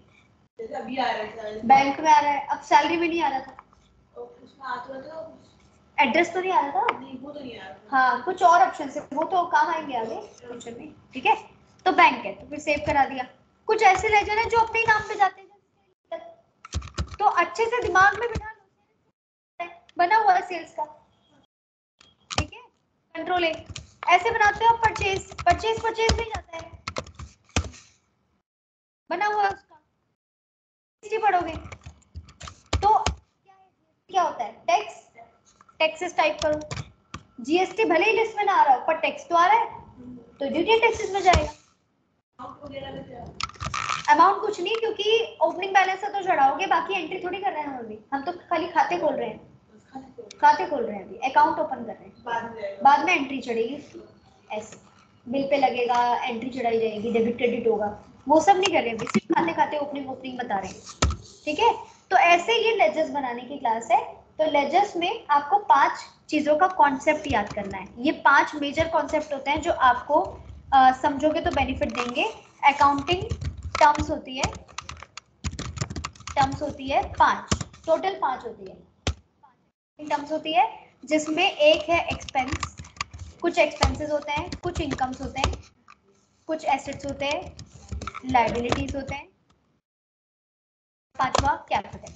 जैसे अभी आ रहा है बैंक में आ रहा है, अब सैलरी में नहीं आ रहा था, उसमें आता था, एड्रेस तो नहीं आ रहा था, नहीं वो तो नहीं आ रहा था। हाँ कुछ और ऑप्शन है, वो तो काम आएंगे आगे फ्यूचर में, ठीक है। तो बैंक है तो फिर सेव करा दिया। कुछ ऐसे लेजर है जो अपने ही नाम पे जाते हैं, तो अच्छे से दिमाग में बिठा लो, बना हुआ है सेल्स का, ठीक है, कंट्रोल ए। ऐसे बनाते हो परचेज, परचेज परचेज नहीं जाता है, बना हुआ है उसका, जीएसटी पढ़ोगे तो क्या होता है, टैक्स, टैक्सेस टाइप करो, जीएसटी भले ही लिस्ट में ना आ रहा हो पर टैक्स तो आ रहा है, तो ड्यूटी टैक्सेस में जाएगा। अमाउंट कुछ नहीं, क्योंकि ओपनिंग बैलेंस से तो चढ़ाओगे, बाकी एंट्री थोड़ी कर रहे हैं हम तो खाली खाते खोल रहे हैं, खाते खोल रहे हैं, अभी अकाउंट ओपन कर रहे हैं, बाद में एंट्री चढ़ेगी उसकी, ऐसे बिल पे लगेगा, एंट्री चढ़ाई जाएगी, डेबिट क्रेडिट होगा, वो सब नहीं कर रहे हैं, सिर्फ खाते खाते ओपनिंग ओपनिंग बता रहे हैं, ठीक है। तो ऐसे ये लेजर्स बनाने की क्लास है। तो लेजर्स में आपको 5 चीजों का कॉन्सेप्ट याद करना है, ये 5 मेजर कॉन्सेप्ट होते हैं जो आपको समझोगे तो बेनिफिट देंगे। अकाउंटिंग टर्म्स होती है, टर्म्स होती है 5, टोटल 5 होती है टर्म्स होती है, जिसमें एक है एक्सपेंस, कुछ एक्सपेंसेस होते हैं, कुछ इनकम्स होते हैं, कुछ एसेट्स होते हैं, लायबिलिटीज होते हैं, पांचवा कैपिटल।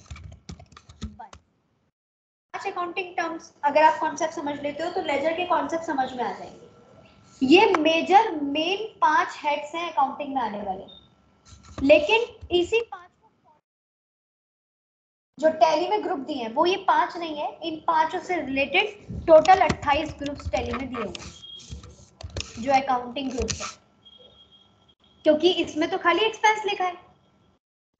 5 अकाउंटिंग टर्म्स अगर आप कॉन्सेप्ट समझ लेते हो तो लेजर के कॉन्सेप्ट समझ में आ जाएंगे। ये मेजर मेन 5 हेड्स हैं अकाउंटिंग में आने वाले, लेकिन इसी 5 को जो टैली में ग्रुप दिए हैं वो ये 5 नहीं है, इन 5 से रिलेटेड टोटल 28 ग्रुप्स टैली में दिए हुए जो अकाउंटिंग ग्रुप्स है, क्योंकि इसमें तो खाली एक्सपेंस लिखा है,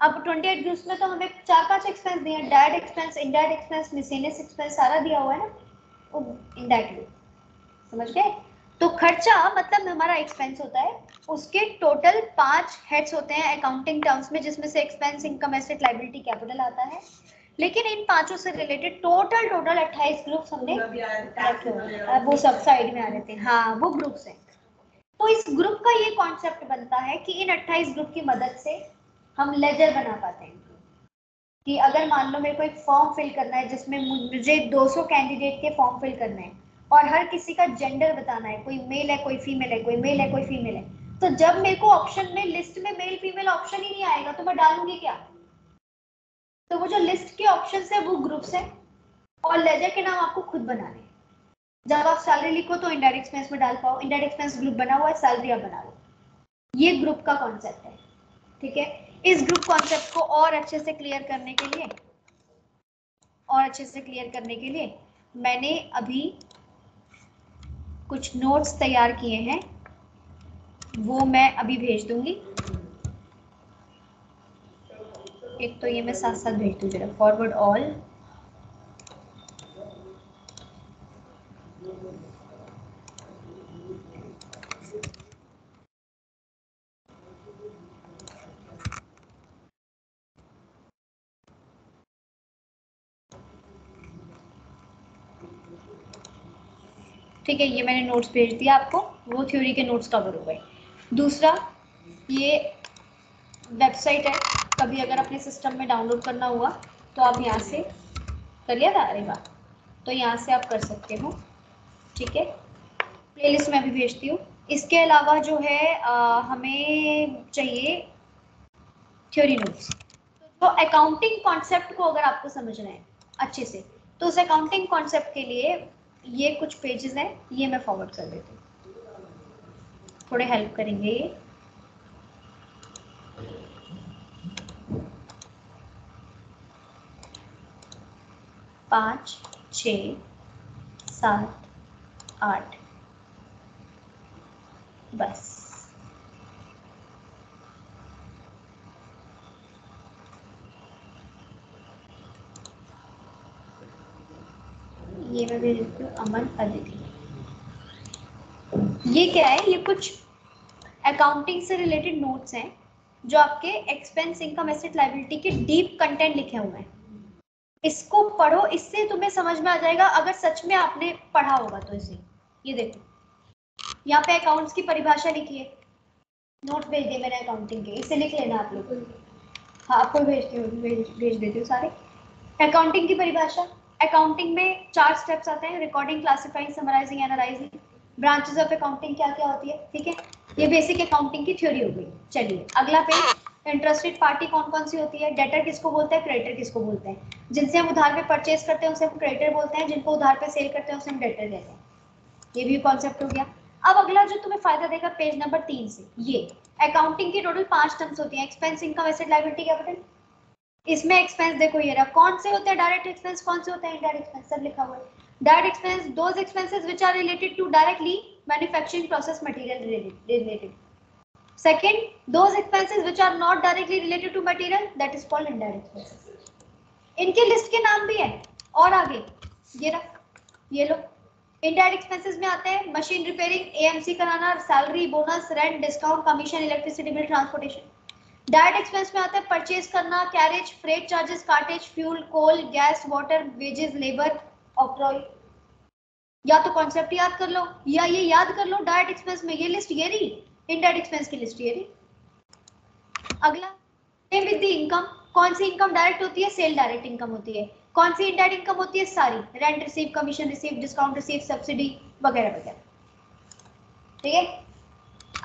अब 28 ग्रुप्स में तो हमें 4-5 एक्सपेंस दिए हैं, direct expense, indirect expense, miscellaneous expense सारा दिया हुआ है ना, वो इनडायरेक्टली समझ गए। तो खर्चा मतलब हमारा एक्सपेंस होता है, उसके टोटल 5 हेड्स होते हैं अकाउंटिंग टर्म्स में, जिसमें से expense, income, asset, liability, capital आता है। लेकिन इन पांचों से रिलेटेड टोटल 28 ग्रुप्स हमने रखे हुए हैं, वो सब साइड में आ रहे थे, हाँ वो ग्रुप्स हैं। तो इस ग्रुप का ये कॉन्सेप्ट बनता है कि इन 28 ग्रुप की मदद से हम लेजर बना पाते हैं कि अगर मान लो मेरे को एक फॉर्म फिल करना है जिसमें मुझे 200 कैंडिडेट के फॉर्म फिल करने हैं और हर किसी का जेंडर बताना है, कोई मेल है कोई फीमेल है, कोई मेल है कोई फीमेल है, तो जब मेरे को ऑप्शन में लिस्ट में मेल फीमेल ऑप्शन ही नहीं आएगा तो मैं डालूंगी क्या? तो वो जो लिस्ट के ऑप्शन है वो ग्रुप्स है और लेजर के नाम आपको खुद बनाने हैं। जब आप सैलरी लिखो तो इनडायरेक्ट एक्सपेंस में डाल पाओ, इनडायरेक्ट एक्सपेंस ग्रुप बना हुआ है, सैलरी आप बना लो। ये ग्रुप का कॉन्सेप्ट है, ठीक है। इस ग्रुप कॉन्सेप्ट को और अच्छे से क्लियर करने के लिए मैंने अभी कुछ नोट्स तैयार किए हैं, वो मैं अभी भेज दूंगी। एक तो ये मैं साथ साथ भेज दूँ जरा, फॉरवर्ड ऑल। ठीक है, ये मैंने नोट्स भेज दिया आपको, वो थ्योरी के नोट्स कवर हो गए। दूसरा, ये वेबसाइट है, कभी अगर अपने सिस्टम में डाउनलोड करना हुआ तो आप यहाँ से कर लिया था, अरे वाह, तो यहाँ से आप कर सकते हो, ठीक है। प्लेलिस्ट में भी भेजती हूँ। इसके अलावा जो है हमें चाहिए थ्योरी नोट्स। तो अकाउंटिंग कॉन्सेप्ट को अगर आपको समझना है अच्छे से, तो उस अकाउंटिंग कॉन्सेप्ट के लिए ये कुछ पेजेस हैं, ये मैं फॉरवर्ड कर देती हूँ, थोड़े हेल्प करेंगे ये। पाँच, 6, 7, 8 बस। ये मैं भेज देती हूँ अमन अदिति। ये क्या है, ये कुछ अकाउंटिंग से रिलेटेड नोट्स हैं जो आपके एक्सपेंस, इनकम, एसेट, लायबिलिटी के डीप कंटेंट लिखे हुए हैं। इसको पढ़ो, इससे तुम्हें समझ में आ जाएगा अगर सच में आपने पढ़ा होगा तो। इसे ये देखो, यहाँ पे अकाउंट्स की परिभाषा लिखी है, नोट्स भेज दिए मैंने अकाउंटिंग के, इसे लिख लेना आप लोग। हाँ, आपको भेज देती हूँ सारे। अकाउंटिंग की परिभाषा, अकाउंटिंग में 4 स्टेप्स आते हैं, recording, classifying, summarising, analysing. Branches of accounting क्या क्या होती है, ठीक है। ये बेसिक अकाउंटिंग की थ्योरी हो गई। चलिए अगला पेज, इंटरेस्टेड पार्टी कौन कौन सी होती है, डेटर किसको बोलते हैं, क्रेडिटर किसको बोलते हैं। जिनसे हम उधार पे परचेज करते हैं उसे हम क्रेडिटर बोलते हैं, जिनको उधार पे सेल करते हैं उसे हम डेटर कहते हैं। ये भी कॉन्सेप्ट हो गया। अब अगला जो तुम्हें फायदा देगा पेज नंबर 3 से, ये अकाउंटिंग की टोटल 5 टर्म्स होती हैं, expense, income, asset, liability, capital. इसमें एक्सपेंस देखो ये रहा, कौन से होते हैं डायरेक्ट एक्सपेंस, कौन से होते हैं इनडायरेक्ट एक्सपेंस, सब लिखा हुआ है। Direct expense, those expenses which are related to directly manufacturing process material related. Second, those expenses which are not directly related to material, that is called indirect expenses. इनके list के नाम भी है। और आगे ये रहा, ये लो, इनडायरेक्ट एक्सपेंसेस में आते हैं मशीन रिपेयरिंग, एएमसी कराना, salary, bonus, rent, discount, commission, electricity bill, transportation. Direct expense में आता है परचेज करना, carriage, freight charges, cartage, fuel, coal, gas, water, wages, labour, octroi. या तो कॉन्सेप्ट याद कर लो या ये याद कर लो, डायरेक्ट एक्सपेंस में ये लिस्ट ये रही, इनडायरेक्ट एक्सपेंस की लिस्ट ये रही। अगला, सेम विद द इनकम, कौन सी इनकम डायरेक्ट होती है, सेल डायरेक्ट इनकम होती है। कौन सी इनडायरेक्ट इनकम होती है, सारी, rent receive, commission receive, discount receive, subsidy वगैरह वगैरह, ठीक है।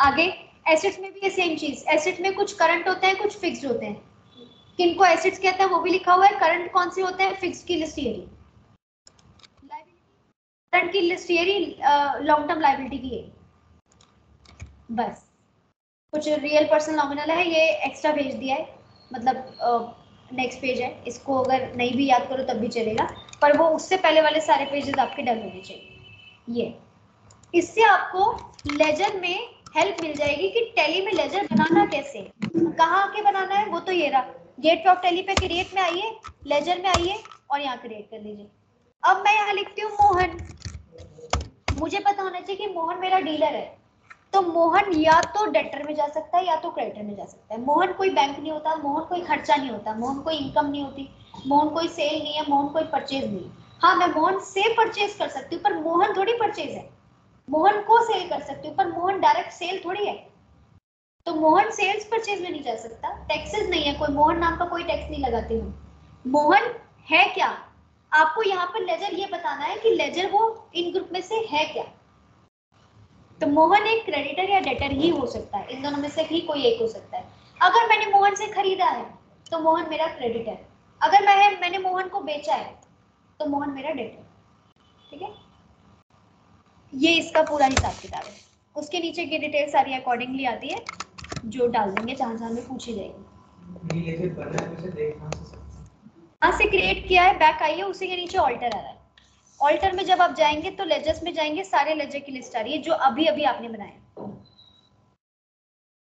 आगे एसेट्स में भी ये सेम चीज, एसेट में कुछ करंट होते हैं कुछ फिक्स्ड होते हैं, किनको एसेट्स कहते हैं वो भी लिखा हुआ है। करंट कौन से होते हैं, फिक्स्ड की लिस्ट ये रही, करंट की लिस्ट ये रही, लॉन्ग टर्म लायबिलिटी की है। बस कुछ रियल पर्सन नॉमिनल है, ये एक्स्ट्रा भेज दिया है, मतलब नेक्स्ट पेज है, इसको अगर नहीं भी याद करो तब भी चलेगा, पर वो उससे पहले वाले सारे पेजेस आपके डन होने चाहिए। ये इससे आपको लेजर में हेल्प मिल जाएगी कि टैली में लेजर बनाना कैसे, कहाँ आके बनाना है, वो तो ये रहा, गेटवे ऑफ टैली पे क्रिएट में आइए, लेजर में आइए और यहाँ क्रिएट कर लीजिए। अब मैं यहाँ लिखती हूँ मोहन, मुझे पता होना चाहिए कि मोहन मेरा डीलर है, तो मोहन या तो डेटर में जा सकता है या तो क्रेडिटर में जा सकता है। मोहन कोई बैंक नहीं होता, मोहन कोई खर्चा नहीं होता, मोहन कोई इनकम नहीं होती, मोहन कोई सेल नहीं है, मोहन कोई परचेज नहीं है। हाँ, मैं मोहन से परचेज कर सकती हूँ, पर मोहन थोड़ी परचेज है। मोहन को सेल कर सकती हूँ, पर मोहन डायरेक्ट सेल थोड़ी है। तो मोहन सेल्स परचेज में नहीं जा सकता, टैक्सेस नहीं है, कोई मोहन नाम का कोई टैक्स नहीं लगाती हूँ। मोहन है क्या, आपको यहाँ पर लेजर ये बताना है कि लेजर वो इन ग्रुप में से है क्या। तो मोहन एक क्रेडिटर या डेटर ही हो सकता है, इन दोनों में से ही कोई एक हो सकता है। अगर मैंने मोहन से खरीदा है तो मोहन मेरा क्रेडिटर, अगर मैंने मोहन को बेचा है तो मोहन मेरा डेटर। ठीक है, ये इसका पूरा हिसाब किताब है। उसके नीचे की डिटेल सारी अकॉर्डिंगली आती है, जो डाल देंगे जहां जहां में पूछी जाएगी। ये लेजर बना है, उसे देखना से सकते कहाँ से क्रिएट किया है, बैक आइए, उसी के नीचे ऑल्टर आ रहा है। ऑल्टर में जब आप जाएंगे तो लेजर्स में जाएंगे, सारे लेजर की लिस्ट आ रही है जो अभी अभी आपने बनाए।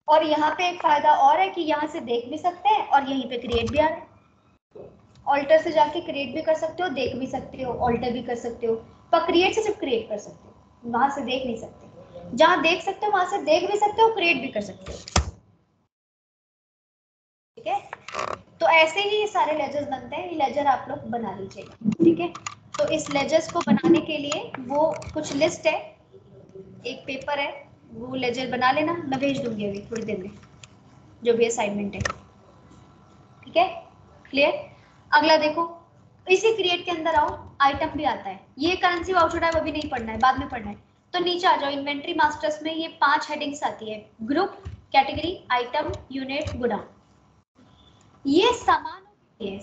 और यहाँ पे एक फायदा और है कि यहाँ से देख भी सकते हैं और यहीं पे क्रिएट भी आ रहा है। ऑल्टर से जाके क्रिएट भी कर सकते हो, देख भी सकते हो, ऑल्टर भी कर सकते हो, पर क्रिएट से सिर्फ क्रिएट कर सकते हो, वहां से देख नहीं सकते। जहां देख सकते हो वहां से देख भी सकते हो, क्रिएट भी कर सकते हो। ठीक है, तो ऐसे ही ये सारे लेजर्स बनते हैं, ये लेजर आप लोग बना लीजिएगा। ठीक है, तो इस लेजर्स को बनाने के लिए वो कुछ लिस्ट है, एक पेपर है, वो लेजर बना लेना, मैं भेज दूंगी अभी थोड़ी देर में, जो भी असाइनमेंट है। ठीक है, क्लियर। अगला देखो, इसी क्रिएट के अंदर आओ, आइटम भी आता है, ये करेंसी वाउचर है, वो भी नहीं पढ़ना है, बाद में पढ़ना है। तो नीचे आ जाओ, इन्वेंट्री मास्टर्स में ये 5 हेडिंग्स आती है, group, category, item, unit, godown. ये सामान होती है,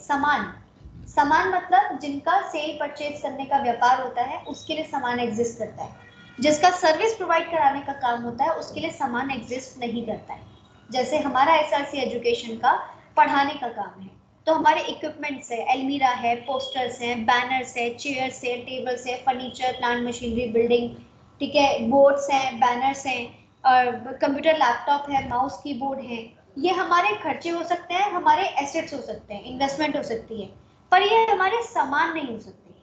सामान मतलब जिनका सेल परचेज करने का व्यापार होता है उसके लिए सामान एग्जिस्ट करता है। जिसका सर्विस प्रोवाइड कराने का काम होता है उसके लिए सामान एग्जिस्ट नहीं करता है। जैसे हमारा एसआरसी एजुकेशन का पढ़ाने का काम है, तो हमारे इक्विपमेंट्स है, एलमीरा है, पोस्टर्स हैं, बैनर्स है, चेयर्स है, टेबल्स है, फर्नीचर, प्लांट मशीनरी, बिल्डिंग, ठीक है, बोर्ड्स हैं, बैनर्स हैं, और कंप्यूटर, लैपटॉप है, माउस कीबोर्ड है। ये हमारे खर्चे हो सकते हैं, हमारे एसेट्स हो सकते हैं, इन्वेस्टमेंट हो सकती है, पर ये हमारे सामान नहीं हो सकते।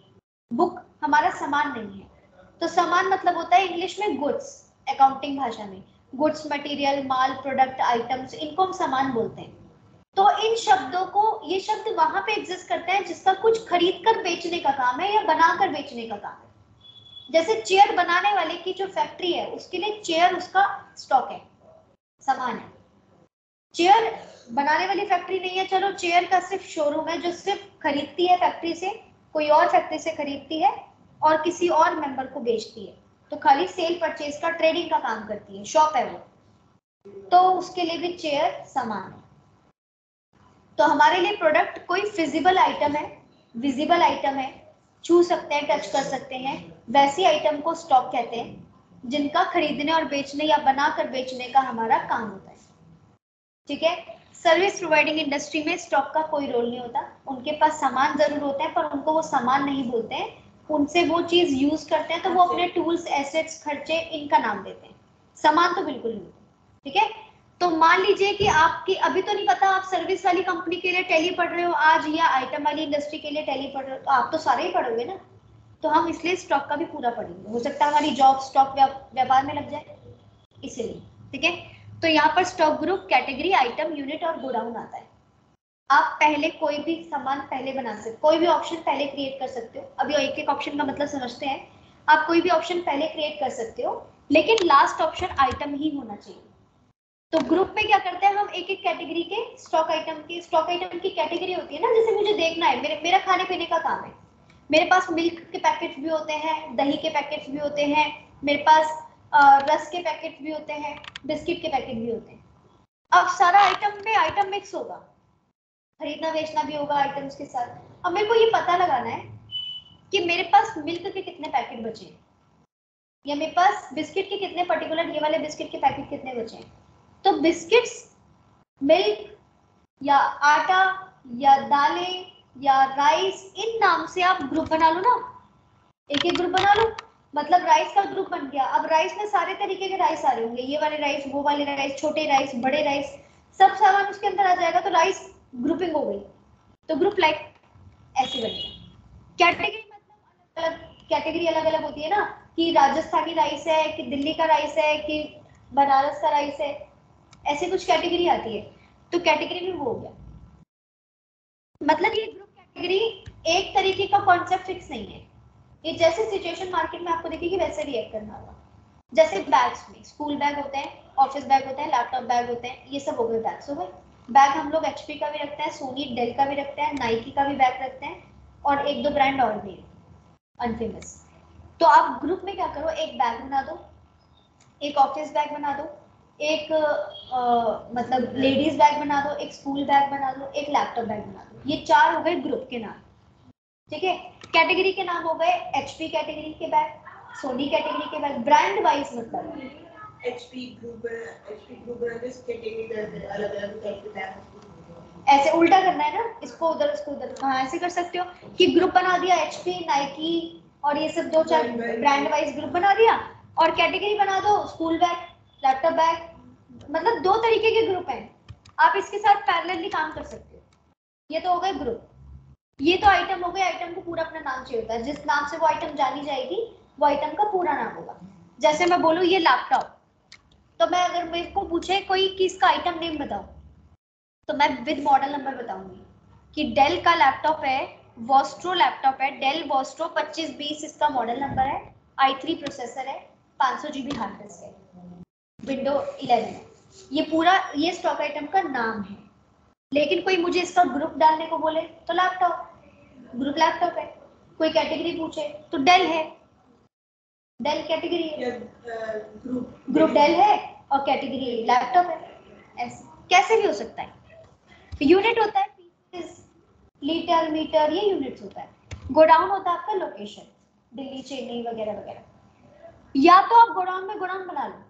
बुक हमारा सामान नहीं है। तो सामान मतलब होता है इंग्लिश में गुड्स, अकाउंटिंग भाषा में गुड्स, मटेरियल, माल, प्रोडक्ट, आइटम्स, इनको हम सामान बोलते हैं। तो इन शब्दों को, ये शब्द वहां पे एग्जिस्ट करते हैं जिसका कुछ खरीद कर बेचने का काम है या बनाकर बेचने का काम है। जैसे चेयर बनाने वाले की जो फैक्ट्री है उसके लिए चेयर उसका स्टॉक है, सामान है। चेयर बनाने वाली फैक्ट्री नहीं है, चलो चेयर का सिर्फ शोरूम है जो सिर्फ खरीदती है फैक्ट्री से, कोई और फैक्ट्री से खरीदती है और किसी और मेंबर को बेचती है, तो खाली सेल परचेज का, ट्रेडिंग का काम करती है, शॉप है वो, तो उसके लिए भी चेयर सामान है। तो हमारे लिए प्रोडक्ट कोई फिजिबल आइटम है, विजिबल आइटम है, छू सकते हैं, टच कर सकते हैं, वैसी आइटम को स्टॉक कहते हैं जिनका खरीदने और बेचने या बनाकर बेचने का हमारा काम होता है। ठीक है, सर्विस प्रोवाइडिंग इंडस्ट्री में स्टॉक का कोई रोल नहीं होता, उनके पास सामान जरूर होते हैं पर उनको वो सामान नहीं बोलते हैं, उनसे वो चीज यूज करते हैं तो वो अपने टूल्स, एसेट्स, खर्चे, इनका नाम देते हैं, सामान तो बिल्कुल नहीं होता। ठीक है, तो मान लीजिए कि आपकी अभी तो नहीं पता, आप सर्विस वाली कंपनी के लिए टैली पढ़ रहे हो आज या आइटम वाली इंडस्ट्री के लिए टैली पढ़ रहे हो, तो आप तो सारे ही पढ़ोगे ना, तो हम इसलिए स्टॉक का भी पूरा पढ़ेंगे, हो सकता है हमारी जॉब स्टॉक व्यापार में लग जाए, इसीलिए। ठीक है, तो यहाँ पर stock group, category, item, unit और गोडाउन आता है। आप पहले कोई भी सामान पहले बना सकते, कोई भी ऑप्शन पहले क्रिएट कर सकते हो। अभी एक एक ऑप्शन का मतलब समझते हैं। आप कोई भी ऑप्शन पहले क्रिएट कर सकते हो, लेकिन लास्ट ऑप्शन आइटम ही होना चाहिए। तो ग्रुप में क्या करते हैं हम, एक एक कैटेगरी के स्टॉक आइटम की कैटेगरी होती है ना, जैसे मुझे देखना है, मेरा खाने पीने का काम है, मेरे पास मिल्क के पैकेट्स भी होते हैं, दही के पैकेट्स भी होते हैं, मेरे पास रस के पैकेट भी होते हैं, बिस्किट के पैकेट भी होते हैं। अब सारा आइटम में आइटम मिक्स होगा, खरीदना बेचना भी होगा आइटम्स के साथ। अब मेरे को ये पता लगाना है कि मेरे पास मिल्क के कितने पैकेट बचे हैं, या मेरे पास बिस्किट के कितने, पर्टिकुलर ये वाले बिस्किट के पैकेट कितने बचे हैं। तो बिस्किट्स, मिल्क या आटा या दालें या राइस, इन नाम से आप ग्रुप बना लो ना, एक एक ग्रुप बना लो, मतलब राइस का ग्रुप बन गया। अब राइस में सारे तरीके के राइस आ रहे होंगे, ये वाले राइस, वो वाले राइस, छोटे राइस, बड़े राइस, सब सामान उसके अंदर आ जाएगा। तो राइस ग्रुपिंग हो गई, तो ग्रुप लाइक ऐसे बनेगा। कैटेगरी मतलब अलग अलग कैटेगरी अलग अलग होती है ना, कि राजस्थानी राइस है, कि दिल्ली का राइस है, कि बनारस का राइस है, ऐसे कुछ कैटेगरी आती है। तो कैटेगरी में वो हो गया, मतलब ये ग्रुप कैटेगरी एक तरीके का कॉन्सेप्ट फिक्स नहीं है, ये जैसे सिचुएशन मार्केट में आपको दिखेगी वैसे रिएक्ट करना होगा। जैसे बैग्स में स्कूल बैग होते हैं, ऑफिस बैग होते हैं, लैपटॉप बैग होते हैं, ये सब हो गए बैग्स हो गए। बैग हम लोग एचपी का भी रखते हैं, सोनी डेल का भी रखते हैं, नाइकी का भी बैग रखते हैं, और एक दो ब्रांड और भी अनफेमस। तो आप ग्रुप में क्या करो, एक बैग बना दो, एक ऑफिस बैग बना दो, एक मतलब लेडीज बैग बना दो, एक स्कूल बैग बना दो, एक लैपटॉप बैग बना दो। ये चार हो गए ग्रुप के नाम, ठीक है। कैटेगरी के नाम हो गए एचपी कैटेगरी के बैग, सोनी कैटेगरी के बैग, ब्रांड वाइज मतलब एचपी ग्रुप ब्रांड्स कैटेगरी करते हैं, अलग-अलग टाइप के बैग। ऐसे उल्टा करना है ना, इसको उधर उसको उधर। हाँ ऐसे कर सकते हो कि ग्रुप बना दिया एचपी, नाइकी और ये सब दो चार ब्रांड वाइज ग्रुप बना दिया, और कैटेगरी बना दो स्कूल बैग, लैपटॉप बैग, मतलब दो तरीके के ग्रुप हैं, आप इसके साथ पैरेलली काम कर सकते हो। ये तो हो गए ग्रुप। ये तो आइटम हो गए, आइटम को पूरा अपना नाम चाहिए होता है, जिस नाम से वो आइटम जानी जाएगी वो आइटम का पूरा नाम होगा। जैसे मैं बोलूँ ये लैपटॉप, तो मैं अगर मेरे को पूछे कोई कि इसका आइटम नेम बताओ, तो मैं विद मॉडल नंबर बताऊंगी कि डेल का लैपटॉप है, वॉस्ट्रो लैपटॉप है, डेल वॉस्ट्रो 2520 इसका मॉडल नंबर है, i3 प्रोसेसर है, 500 GB हार्ड डिस्क है, विंडो 11 है। ये पूरा ये स्टॉक आइटम का नाम है। लेकिन कोई मुझे इसका ग्रुप डालने को बोले तो लैपटॉप, ग्रुप लैपटॉप है। कोई कैटेगरी पूछे तो डेल है, डेल कैटेगरी है, ग्रुप डेल है और कैटेगरी लैपटॉप है। ऐसे कैसे भी हो सकता है। यूनिट होता है पीसेस, लीटर, मीटर, ये यूनिट्स होता है। गोडाउन होता है आपका लोकेशन, दिल्ली, चेन्नई वगैरह वगैरह। या तो आप गोडाउन में गोडाउन बना लो,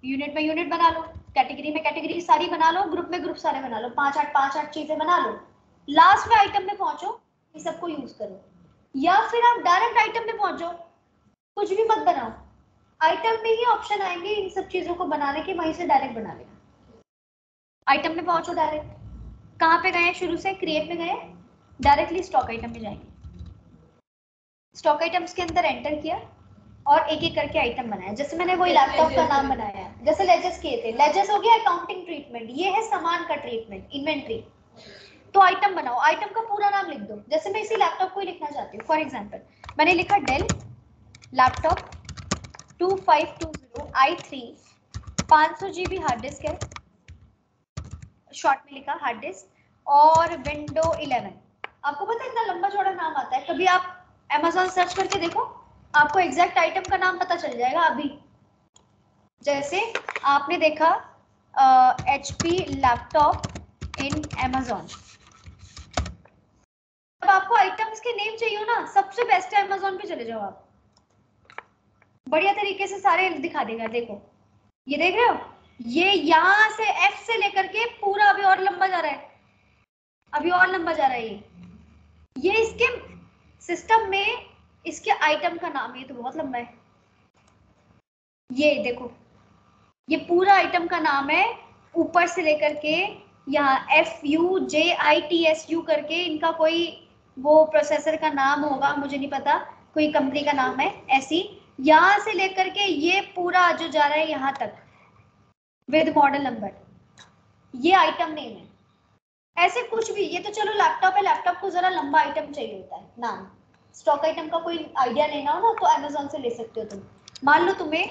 यूनिट में यूनिट बना लो, कैटेगरी में कैटेगरी सारी बना लो, ग्रुप में ग्रुप सारे बना लो, 5-8 चीजें बना लो, लास्ट में आइटम में पहुंचो, ये सबको यूज करो। या फिर आप डायरेक्ट आइटम में पहुंचो, कुछ भी मत बनाओ, आइटम में ही ऑप्शन आएंगे इन सब चीजों को बनाने के, वहीं से डायरेक्ट बना लेना। आइटम में पहुंचो डायरेक्ट, कहाँ पे गए शुरू से, क्रिएट में गए, डायरेक्टली स्टॉक आइटम में जाएंगे, स्टॉक आइटम्स के अंदर एंटर किया और एक एक करके आइटम बनाया। जैसे मैंने वही लैपटॉप का नाम बनाया, जैसे लेजर्स किए थे, लेजर्स हो गया अकाउंटिंग ट्रीटमेंट, ये है सामान का ट्रीटमेंट, इन्वेंट्री। तो आइटम बनाओ, आइटम का पूरा नाम लिख दो। जैसे मैं इसी लैपटॉप को ही लिखना चाहती हूँ, फॉर एग्जाम्पल मैंने लिखा Dell laptop 2520 i3 500 GB hard disk है, शॉर्ट में लिखा हार्ड डिस्क, और विंडो 11। आपको पता है इतना लंबा चौड़ा नाम आता है, कभी आप Amazon सर्च करके देखो, आपको एग्जैक्ट आइटम का नाम पता चल जाएगा अभी। जैसे आपने देखा HP लैपटॉप इन Amazon, अब आपको आइटम्स के नेम चाहिए हो ना, सबसे बेस्ट है Amazon पे चले जाओ आप, बढ़िया तरीके से सारे दिखा देगा। देखो ये देख रहे हो, ये यहाँ से F से लेकर के पूरा अभी और लंबा जा रहा है, अभी और लंबा जा रहा है। ये इसके सिस्टम में इसके आइटम का नाम है, ये तो बहुत लंबा है। ये देखो ये पूरा आइटम का नाम है, ऊपर से लेकर के यहाँ FUJITSU करके इनका कोई वो प्रोसेसर का नाम होगा, मुझे नहीं पता, कोई कंपनी का नाम है ऐसी। यहाँ से लेकर के ये पूरा जो जा रहा है यहाँ तक विद मॉडल नंबर, ये आइटम नेम है। ऐसे कुछ भी, ये तो चलो लैपटॉप है, लैपटॉप को जरा लंबा आइटम चाहिए होता है नाम, स्टॉक आइटम का कोई आइडिया लेना हो ना तो Amazon से ले सकते हो तुम। मान लो तुम्हें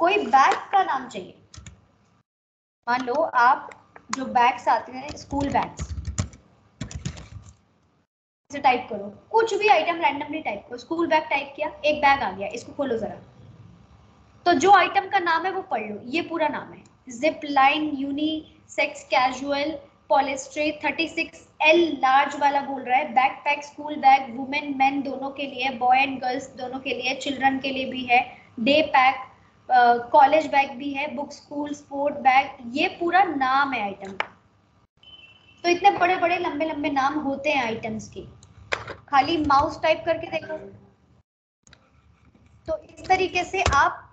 कोई बैग का नाम चाहिए, मान लो आप जो बैग्स आते हैं स्कूल बैग्स, इसे टाइप करो, कुछ भी आइटम रैंडमली टाइप करो, स्कूल बैग टाइप किया, एक बैग आ गया, इसको खोलो जरा, तो जो आइटम का नाम है वो पढ़ लो, ये पूरा नाम है zip line unisex casual polyester 36L large वाला बोल रहा है, backpack school bag women men दोनों के लिए, बॉय एंड गर्ल्स दोनों के लिए, चिल्ड्रन के लिए भी है, डे पैक कॉलेज बैग भी है, बुक स्कूल स्पोर्ट बैग, ये पूरा नाम है आइटम का। तो इतने बड़े बड़े लंबे लंबे नाम होते हैं आइटम्स के, खाली माउस टाइप करके देखो। तो इस तरीके से आप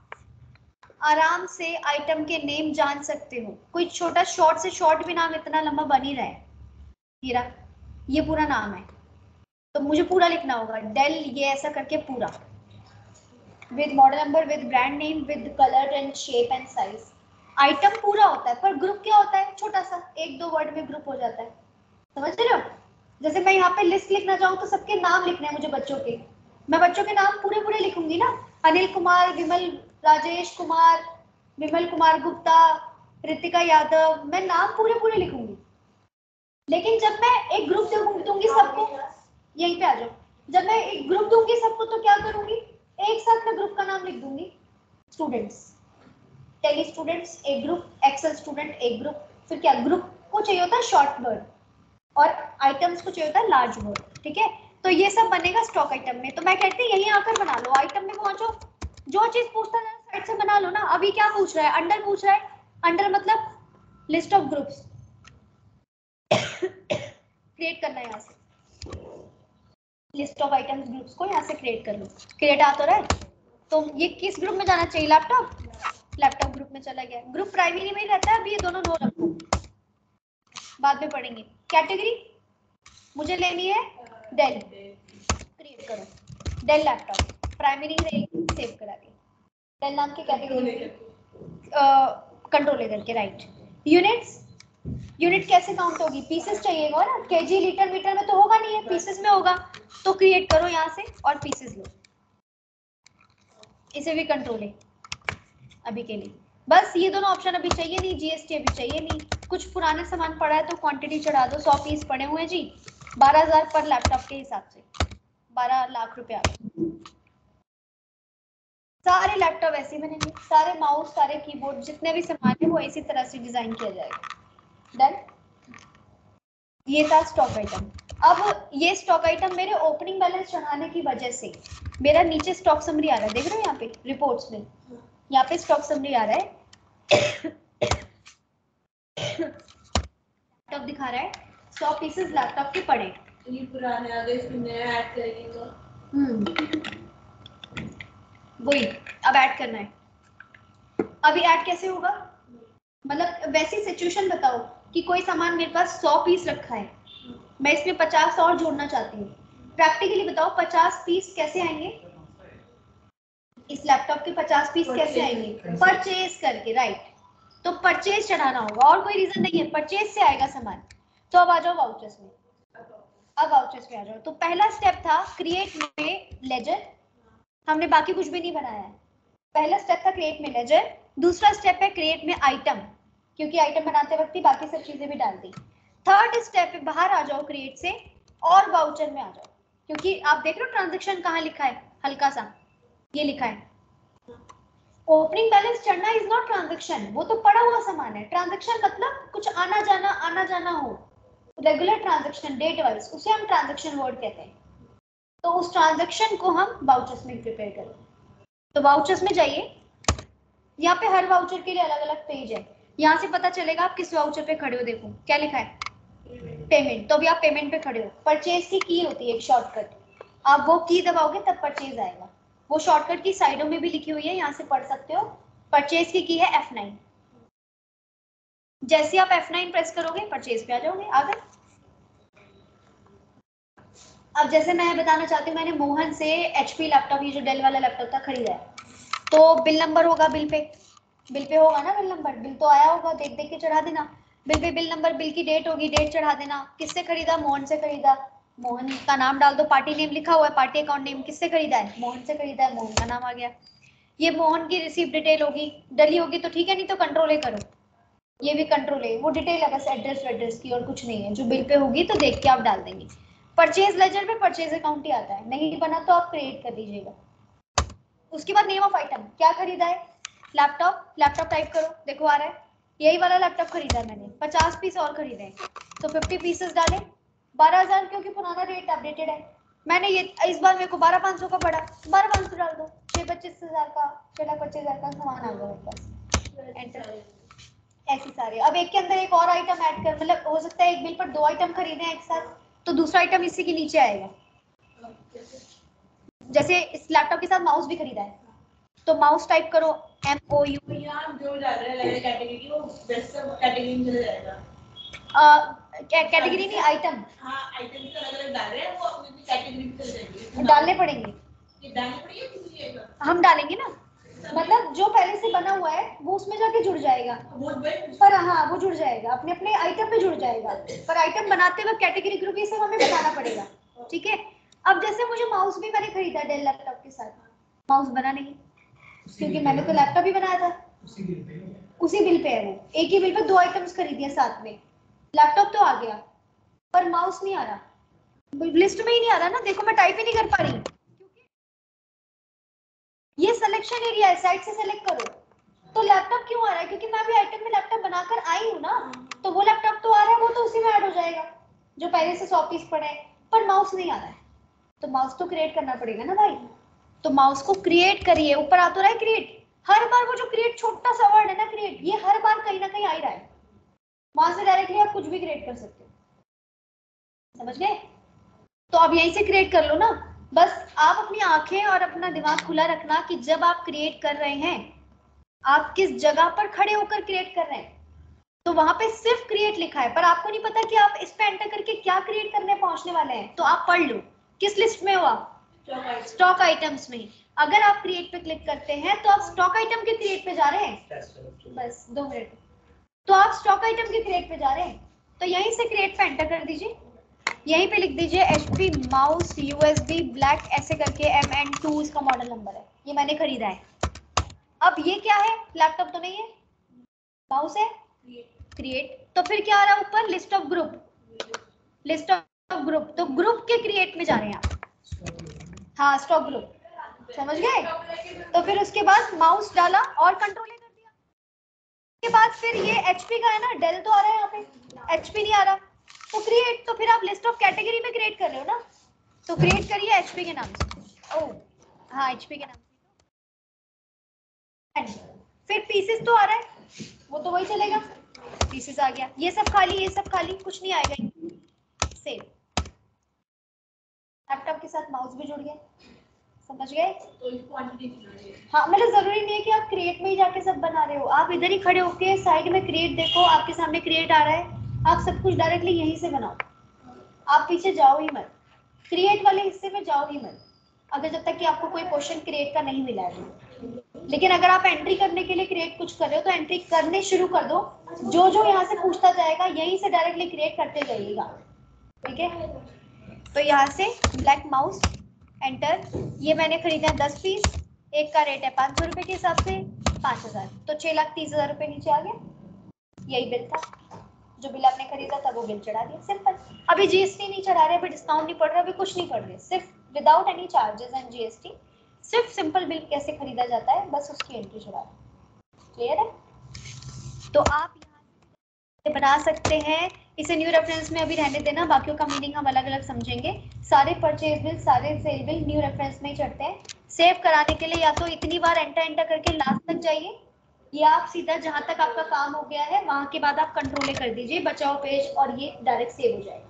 आराम से आइटम के नेम जान सकते हो। कोई छोटा शॉर्ट से शॉर्ट भी नाम इतना लंबा बन ही रहा है, ये रहा, ये पूरा नाम है, तो मुझे पूरा लिखना होगा, डेल ये ऐसा करके पूरा, with model number, with brand name, with colour and shape and size. Item पूरा होता है, पर ग्रुप क्या होता है, छोटा सा, एक दो वर्ड में ग्रुप हो जाता है, समझ रहे हो? जैसे मैं यहाँ पे लिस्ट लिखना चाहूँ तो सबके नाम लिखने हैं मुझे बच्चों के, मैं बच्चों के नाम पूरे पूरे लिखूंगी ना, अनिल कुमार, विमल, राजेश कुमार, विमल कुमार गुप्ता, रितिका यादव, मैं नाम पूरे पूरे लिखूंगी। लेकिन जब मैं एक ग्रुप दूंगी सबको, यहीं पे आ जाओ, जब मैं एक ग्रुप दूंगी सबको तो क्या करूंगी, एक साथ मैं ग्रुप का नाम लिख दूंगी, स्टूडेंट्स, टेली स्टूडेंट्स एक ग्रुप, एक्सेल स्टूडेंट एक ग्रुप, फिर क्या, ग्रुप को चाहिए होता है शॉर्ट वर्ड और आइटम्स को चाहिए होता है लार्ज वर्ड, ठीक है? तो ये सब बनेगा स्टॉक आइटम में। तो मैं कहती हूँ यहीं आकर बना लो, आइटम में पहुंचो, जो चीज पूछता है साइड से बना लो ना। अभी क्या पूछ रहा है, अंडर पूछ रहा है, अंडर मतलब लिस्ट ऑफ ग्रुप्स क्रिएट करना है, यहाँ से लिस्ट ऑफ आइटम्स ग्रुप्स को यहाँ से क्रिएट कर लो, क्रिएट आ तो रहा है। तो ये किस ग्रुप में जाना चाहिए, लैपटॉप, लैपटॉप ग्रुप में चला गया। ग्रुप प्राइमरी में ही रहता है, अभी ये दोनों नो रखो, बाद में पढ़ेंगे। कैटेगरी मुझे लेनी है डेल, क्रिएट करो डेल लैपटॉप, प्राइमरी सेव करा के डेल नाम की कैटेगरी कंट्रोल करके, राइट। यूनिट्स, यूनिट कैसे काउंट होगी, पीसेस चाहिएगा ना, केजी लीटर मीटर में तो होगा नहीं है, पीसेस में होगा, तो क्रिएट करो यहाँ से और पीसेस लो, इसे भी कंट्रोल है अभी के लिए। बस ये दोनों ऑप्शन अभी चाहिए नहीं, जीएसटी अभी चाहिए नहीं। कुछ पुराने सामान पड़ा है तो क्वांटिटी चढ़ा दो, 100 पीस पड़े हुए हैं जी, 12,000 पर लैपटॉप के हिसाब से 12 लाख रुपया। सारे लैपटॉप ऐसे ही बनेंगे, सारे माउस, सारे कीबोर्ड, जितने भी सामान है वो इसी तरह से डिजाइन किया जाएगा। डन, ये था स्टॉक आइटम। अब ये स्टॉक आइटम मेरे ओपनिंग बैलेंस चढ़ाने की वजह से मेरा नीचे स्टॉक समरी आ रहा है, देख रहे हो यहाँ पे रिपोर्ट्स में, यहाँ पे स्टॉक समरी आ रहा है, लैपटॉप दिखा रहा है 100 पीसेस लैपटॉप के पड़े, ये पुराने आ गए, इसमें नया ऐड करेंगे तो वही अब ऐड करना है। अभी ऐड कैसे होगा, मतलब वैसी सिचुएशन बताओ कि कोई सामान मेरे पास 100 पीस रखा है, मैं इसमें 50 और जोड़ना चाहती हूँ, प्रैक्टिकली बताओ 50 पीस कैसे आएंगे, इस लैपटॉप के 50 पीस कैसे आएंगे, परचेज करके, राइट। तो परचेज चढ़ाना होगा, और कोई रीजन नहीं है, परचेज से आएगा सामान। तो अब आ जाओ वाउचर्स में, अब वाउचर्स में आ जाओ। तो पहला स्टेप था क्रिएट में लेजर, हमने बाकी कुछ भी नहीं बनाया है, पहला स्टेप था क्रिएट में लेजर। दूसरा स्टेप है क्रिएट में आइटम, क्योंकि आइटम बनाते वक्त ही बाकी सब चीजें भी डाल दी। थर्ड स्टेप पे बाहर आ जाओ क्रिएट से और वाउचर में आ जाओ, क्योंकि आप देख रहे हो ट्रांजेक्शन कहाँ लिखा है, हल्का सा ये लिखा है, ओपनिंग बैलेंस चढ़ना इज नॉट ट्रांजेक्शन, वो तो पड़ा हुआ सामान है। ट्रांजेक्शन मतलब कुछ आना जाना हो, रेगुलर ट्रांजेक्शन डेट वाइज, उसे हम ट्रांजेक्शन वर्ड कहते हैं। तो उस ट्रांजेक्शन को हम वाउचर्स में प्रिपेयर करें। तो वाउचर्स में जाइए, यहाँ पे हर वाउचर के लिए अलग अलग पेज है, यहाँ से पता चलेगा आप किस वाउचर पे खड़े हो। देखो क्या लिखा है, पेमेंट, तो अभी आप पेमेंट पे खड़े हो। परचेज की होती है एक शॉर्टकट, आप वो की दबाओगे तब परचेज आएगा, वो शॉर्टकट की साइडों में भी लिखी हुई है, यहाँ से पढ़ सकते हो। परचेज की है F9, जैसे आप F9 प्रेस करोगे परचेज पे आ जाओगे, आ गए। अब जैसे मैं बताना चाहती हूँ, मैंने मोहन से HP लैपटॉप, ये जो डेल वाला लैपटॉप था, खरीदा है, तो बिल नंबर होगा, बिल पे होगा ना, बिल नंबर, बिल तो आया होगा, देख देख के चढ़ा देना। Bill pay bill number, bill की डेट होगी, डेट चढ़ा देना। किससे खरीदा, मोहन से खरीदा, मोहन का नाम डाल दो, पार्टी नेम लिखा हुआ है, पार्टी अकाउंट नेम, किससे खरीदा है, मोहन से खरीदा है, मोहन का नाम आ गया। ये मोहन की रिसीव डिटेल होगी, डली होगी तो ठीक है, नहीं तो कंट्रोल ए करो, ये भी कंट्रोल है, वो डिटेल है बस एड्रेस वेड्रेस की और कुछ नहीं है, जो बिल पे होगी तो देख के आप डाल देंगे। परचेज लेजर में परचेज अकाउंट ही आता है, नहीं बना तो आप क्रिएट कर दीजिएगा। उसके बाद नेम ऑफ आइटम, क्या खरीदा है, लैपटॉप, लैपटॉप टाइप करो, देखो आ रहा है, यही वाला लैपटॉप खरीदा है मैंने, 50 पीस और खरीदे हैं, तो 50 पीसेस डाले, 12,000, क्योंकि पुराना रेट अपडेटेड है, मैंने ये इस बार मेरे को 12,500 का पड़ा, 12,500 डाल दो, 6,25,000 का, 6,25,000 का सामान आ गया मेरे पास, एंटर। ऐसे सारे, अब एक के अंदर एक और आइटम ऐड कर, मतलब हो सकता है एक बिल पर 2 आइटम खरीदे हैं एक साथ, तो दूसरा आइटम इसी के नीचे आएगा। जैसे इस लैपटॉप के साथ माउस भी खरीदा है, तो माउस टाइप करो MOU, यहाँ जो डाल रहे हैं अलग कैटेगरी की, वो बेस्ट कैटेगरी में चला जाएगा। कैटेगरी नहीं, आइटम हाँ आइटम तो अलग अलग डाल रहे हैं, वो अपनी कैटेगरी में चल जाएंगे। डालने पड़ेंगे, ये डालने पड़ेंगे किसी एक हम डालेंगे ना, मतलब जो पहले से बना हुआ है वो उसमें जाके जुड़ जाएगा, वो पर हाँ वो जुड़ जाएगा, अपने अपने आइटम में जुड़ जाएगा, पर आइटम बनाते वक्त कैटेगरी ग्रुप ये सब हमें बताना पड़ेगा, ठीक है। अब जैसे मुझे माउस भी मैंने खरीदा डेल लैपटॉप के साथ, माउस बना नहीं क्योंकि मैंने तो लैपटॉप ही बनाया था, उसी बिल पे है वो, एक ही बिल पे 2 आइटम्स खरीदिए साथ में, लैपटॉप तो आ गया पर माउस नहीं आ रहा, लिस्ट में ही नहीं आ रहा ना, देखो मैं टाइप ही नहीं कर पा रही, ये सिलेक्शन एरिया है, साइड से सेलेक्ट करो, तो लैपटॉप क्यों आ रहा है, क्योंकि मैं अभी आइटम में लैपटॉप बनाकर आई हूँ ना, तो वो लैपटॉप तो आ रहा है, वो तो उसी में ऐड हो जाएगा जो पहले से 100 पीस पड़े हैं, पर माउस नहीं आ रहा है, तो माउस तो क्रिएट करना पड़ेगा ना भाई, तो माउस को क्रिएट करिए, ऊपर आ तो रहा है क्रिएट, हर बार वो जो क्रिएट छोटा सा वर्ड है ना क्रिएट, ये हर बार कहीं ना कहीं आ ही रहा है, वहां से डायरेक्टली आप कुछ भी क्रिएट कर सकते हो, समझ गए। तो अब यहीं से क्रिएट कर लो ना, बस आप अपनी आंखें और अपना दिमाग खुला रखना कि जब आप क्रिएट कर रहे हैं आप किस जगह पर खड़े होकर क्रिएट कर रहे हैं, तो वहां पे सिर्फ क्रिएट लिखा है, पर आपको नहीं पता कि आप इस पे एंटर करके क्या क्रिएट करने पहुंचने वाले हैं, तो आप पढ़ लो किस लिस्ट में हो आप, स्टॉक आइटम्स में, अगर आप क्रिएट पे क्लिक करते हैं तो आप स्टॉक आइटम के क्रिएट पे जा रहे हैं, बस 2 मिनट, तो आप स्टॉक आइटम के क्रिएट पे जा रहे हैं, तो यहीं से क्रिएट पे एंटर कर दीजिए, यहीं पे लिख दीजिए HP माउस USB ब्लैक ऐसे करके MN2 इसका मॉडल नंबर है, ये मैंने खरीदा है। अब ये क्या है, लैपटॉप तो नहीं है, माउस है, क्रिएट, तो फिर क्या आ रहा है ऊपर, list of group, list of group, तो ग्रुप के क्रिएट में जा रहे हैं आप, हाँ स्टॉक ग्रुप, समझ गए। तो फिर उसके बाद माउस डाला और कंट्रोल कर दिया, उसके बाद फिर ये HP का है ना, डेल तो आ रहा है यहाँ पे, HP नहीं आ रहा, तो क्रिएट, तो फिर आप लिस्ट ऑफ कैटेगरी में क्रिएट कर रहे हो ना, तो क्रिएट करिए HP के नाम से, ओ हाँ HP के नाम से, फिर पीसेस तो आ रहा है, वो तो वही चलेगा, पीसेस आ गया, ये सब खाली, ये सब खाली, कुछ नहीं आएगा, सेव, लैपटॉप के साथ माउस भी जुड़ गया, समझ गए। तो इसको क्वांटिटी, हाँ मतलब जरूरी नहीं है कि आप क्रिएट में ही जाके सब बना रहे हो, आप इधर ही खड़े होके साइड में क्रिएट देखो, आपके सामने क्रिएट आ रहा है, आप सब कुछ डायरेक्टली यहीं से बनाओ, आप पीछे जाओ ही मत, क्रिएट वाले हिस्से में जाओ ही मत, अगर जब तक कि आपको कोई क्वेश्चन क्रिएट का नहीं मिला है, लेकिन अगर आप एंट्री करने के लिए क्रिएट कुछ कर रहे हो तो एंट्री करने शुरू कर दो, जो जो यहाँ से पूछता जाएगा यहीं से डायरेक्टली क्रिएट करते जाइएगा, ठीक है। तो यहाँ से ब्लैक माउस एंटर, ये मैंने खरीदा 10 पीस, एक का रेट है 500 रुपए के हिसाब से 5000, तो 6,30,000 रुपए नीचे आ गया, यही बिल था, जो बिल आपने खरीदा था वो बिल चढ़ा दिया, सिंपल। अभी जीएसटी नहीं चढ़ा रहे, अभी डिस्काउंट नहीं पड़ रहा, अभी कुछ नहीं पड़ रहे, सिर्फ without any charges and GST, सिर्फ सिंपल बिल कैसे खरीदा जाता है बस उसकी एंट्री चढ़ा रहे, क्लियर है। तो आप यहाँ बना सकते हैं, इसे न्यू रेफरेंस में अभी रहने देना, बाकियों का मीनिंग हम अलग अलग समझेंगे, सारे परचेज बिल सारे सेल बिल न्यू रेफरेंस में ही चढ़ते हैं, सेव कराने के लिए या तो इतनी बार एंटर करके लास्ट तक जाइए, या आप सीधा जहां तक आपका काम हो गया है वहां के बाद आप कंट्रोल कर दीजिए बचाओ पेज, और ये डायरेक्ट सेव हो जाएगा।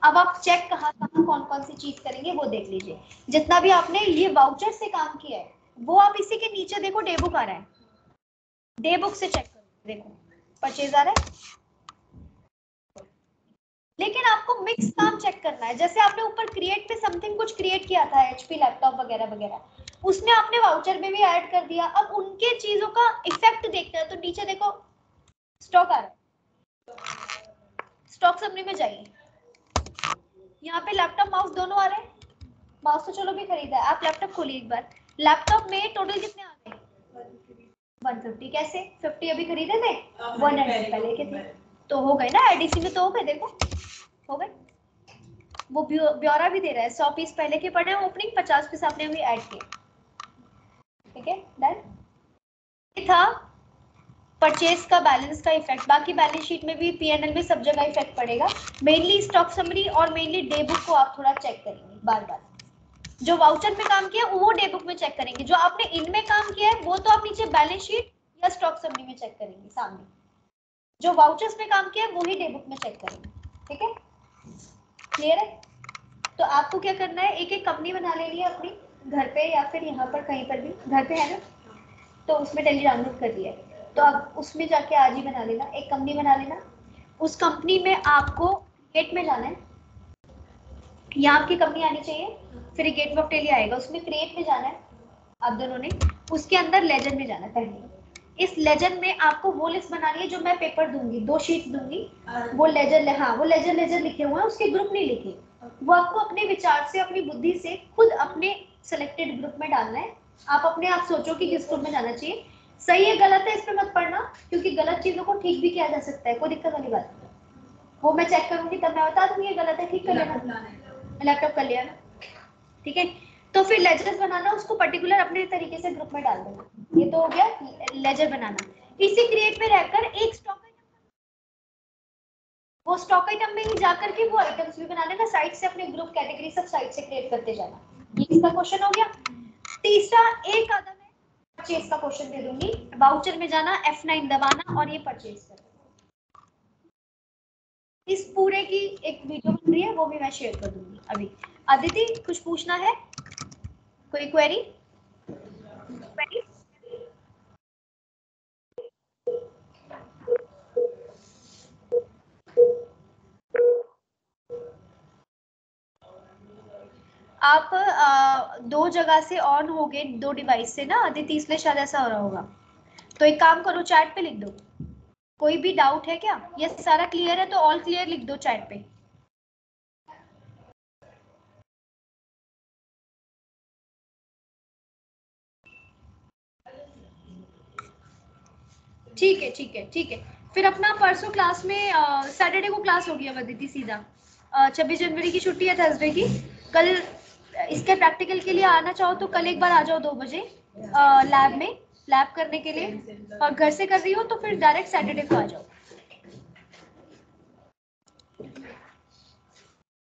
अब आप चेक कहाँ कहाँ कौन कौन सी चीज करेंगे वो देख लीजिए, जितना भी आपने ये वाउचर से काम किया है वो आप इसी के नीचे देखो डे बुक आ रहा है, डे बुक से चेक करो, देखो परचेज आ रहा है, लेकिन आपको मिक्स काम चेक करना है, जैसे आपने ऊपर क्रिएट पे समथिंग कुछ क्रिएट किया था HP लैपटॉप वगैरह वगैरह, उसमें आपने वाउचर में भी ऐड कर दिया, अब उनके चीजों का इफेक्ट देखते हैं, तो नीचे देखो स्टॉक आ रहा है, स्टॉक समरी में जाइए, यहाँ पे लैपटॉप माउस दोनों आ रहे हैं, माउस तो चलो भी खरीदा है, आप लैपटॉप खोलिए एक बार, लैपटॉप में टोटल कितने आ गए 150, कैसे 50 अभी खरीदे थे 100 पहले के थे, तो हो गए ना एडीसी में, तो हो गए, देखो हो गए, वो ब्यौरा भी दे रहा है, 100 पीस पहले के पड़े हैं ओपनिंग, 50 पीस आपने अभी ऐड किए, ठीक है डन। ये था परचेज का बैलेंस का इफेक्ट, बाकी बैलेंस शीट में भी पीएनएल में सब जगह इफेक्ट पड़ेगा, मेनली स्टॉक समरी और मेनली डे बुक को आप थोड़ा चेक करेंगे बार बार, जो वाउचर में काम किया वो डे बुक में चेक करेंगे, जो आपने इनमें काम किया है वो तो आप नीचे बैलेंस शीट या स्टॉक समरी में चेक करेंगे सामने, जो वाउचर्स में काम किया है वो ही डे बुक में चेक करेंगे, ठीक है क्लियर है। तो आपको क्या करना है, एक एक कंपनी बना लेनी है अपनी घर पे या फिर यहाँ पर कहीं पर भी, घर पे है ना तो उसमें टेली डाउनलोड कर दिया है, तो आप उसमें जाके आज ही बना लेना, एक कंपनी बना लेना, उस कंपनी में आपको क्रिएट में जाना है, यहाँ आपकी कंपनी आनी चाहिए, फिर गेट ऑफ टेली आएगा, उसमें क्रिएट में जाना है आप दोनों ने, उसके अंदर लेजेंड में जाना है पहले। इस लेजेंड में आपको वो लिस्ट बनानी है जो मैं पेपर दूंगी, 2 शीट दूंगी, वो लेजर, हाँ वो लेजर लिखे हुए हैं, उसके ग्रुप नहीं लिखे, वो आपको अपने विचार से अपनी बुद्धि से खुद अपने सेलेक्टेड ग्रुप में डालना है। आप अपने आप सोचो कि किस ग्रुप में जाना चाहिए, सही है गलत है इस पे मत पढ़ना, क्योंकि गलत चीजों को ठीक भी किया जा सकता है, कोई दिक्कत वाली बात नहीं, वो मैं चेक करूंगी तब मैं बता दूंगी गलत है, ठीक कर लेना, लैपटॉप कर लिया ना, ठीक है। तो फिर लेजर्स बनाना, उसको पर्टिकुलर अपने तरीके से ग्रुप में डाल देना, ये तो हो गया लेजर बनाना। इसी क्रिएट में रहकर एक स्टॉक आइटम, वो स्टॉक आइटम में ही जाकर के वो आइटम्स भी बना लेना, साइड से अपने ग्रुप कैटेगरी सब साइड से क्रिएट करते जाना। ये इसका क्वेश्चन हो गया। तीसरा एक आधा मैं परचेज का क्वेश्चन दे दूंगी, वाउचर में जाना, F9 दबाना और ये परचेज करना। इस पूरे की एक वीडियो बन रही है, वो भी मैं शेयर कर दूंगी अभी। अदिति कुछ पूछना है, कोई क्वेरी? आप 2 जगह से ऑन हो गए, 2 डिवाइस से ना अदिति, इसलिए शायद ऐसा हो रहा होगा। तो एक काम करो, चैट पे लिख दो, कोई भी डाउट है क्या, ये सारा क्लियर है तो ऑल क्लियर लिख दो चैट पे। ठीक है ठीक है ठीक है। फिर अपना परसों क्लास में सैटरडे को क्लास होगी अब अदिति सीधा, 26 जनवरी की छुट्टी है थर्सडे की। कल इसके प्रैक्टिकल के लिए आना चाहो तो कल एक बार आ जाओ 2 बजे लैब में, लैब करने के लिए, और घर से कर रही हो तो फिर डायरेक्ट सैटरडे को आ जाओ।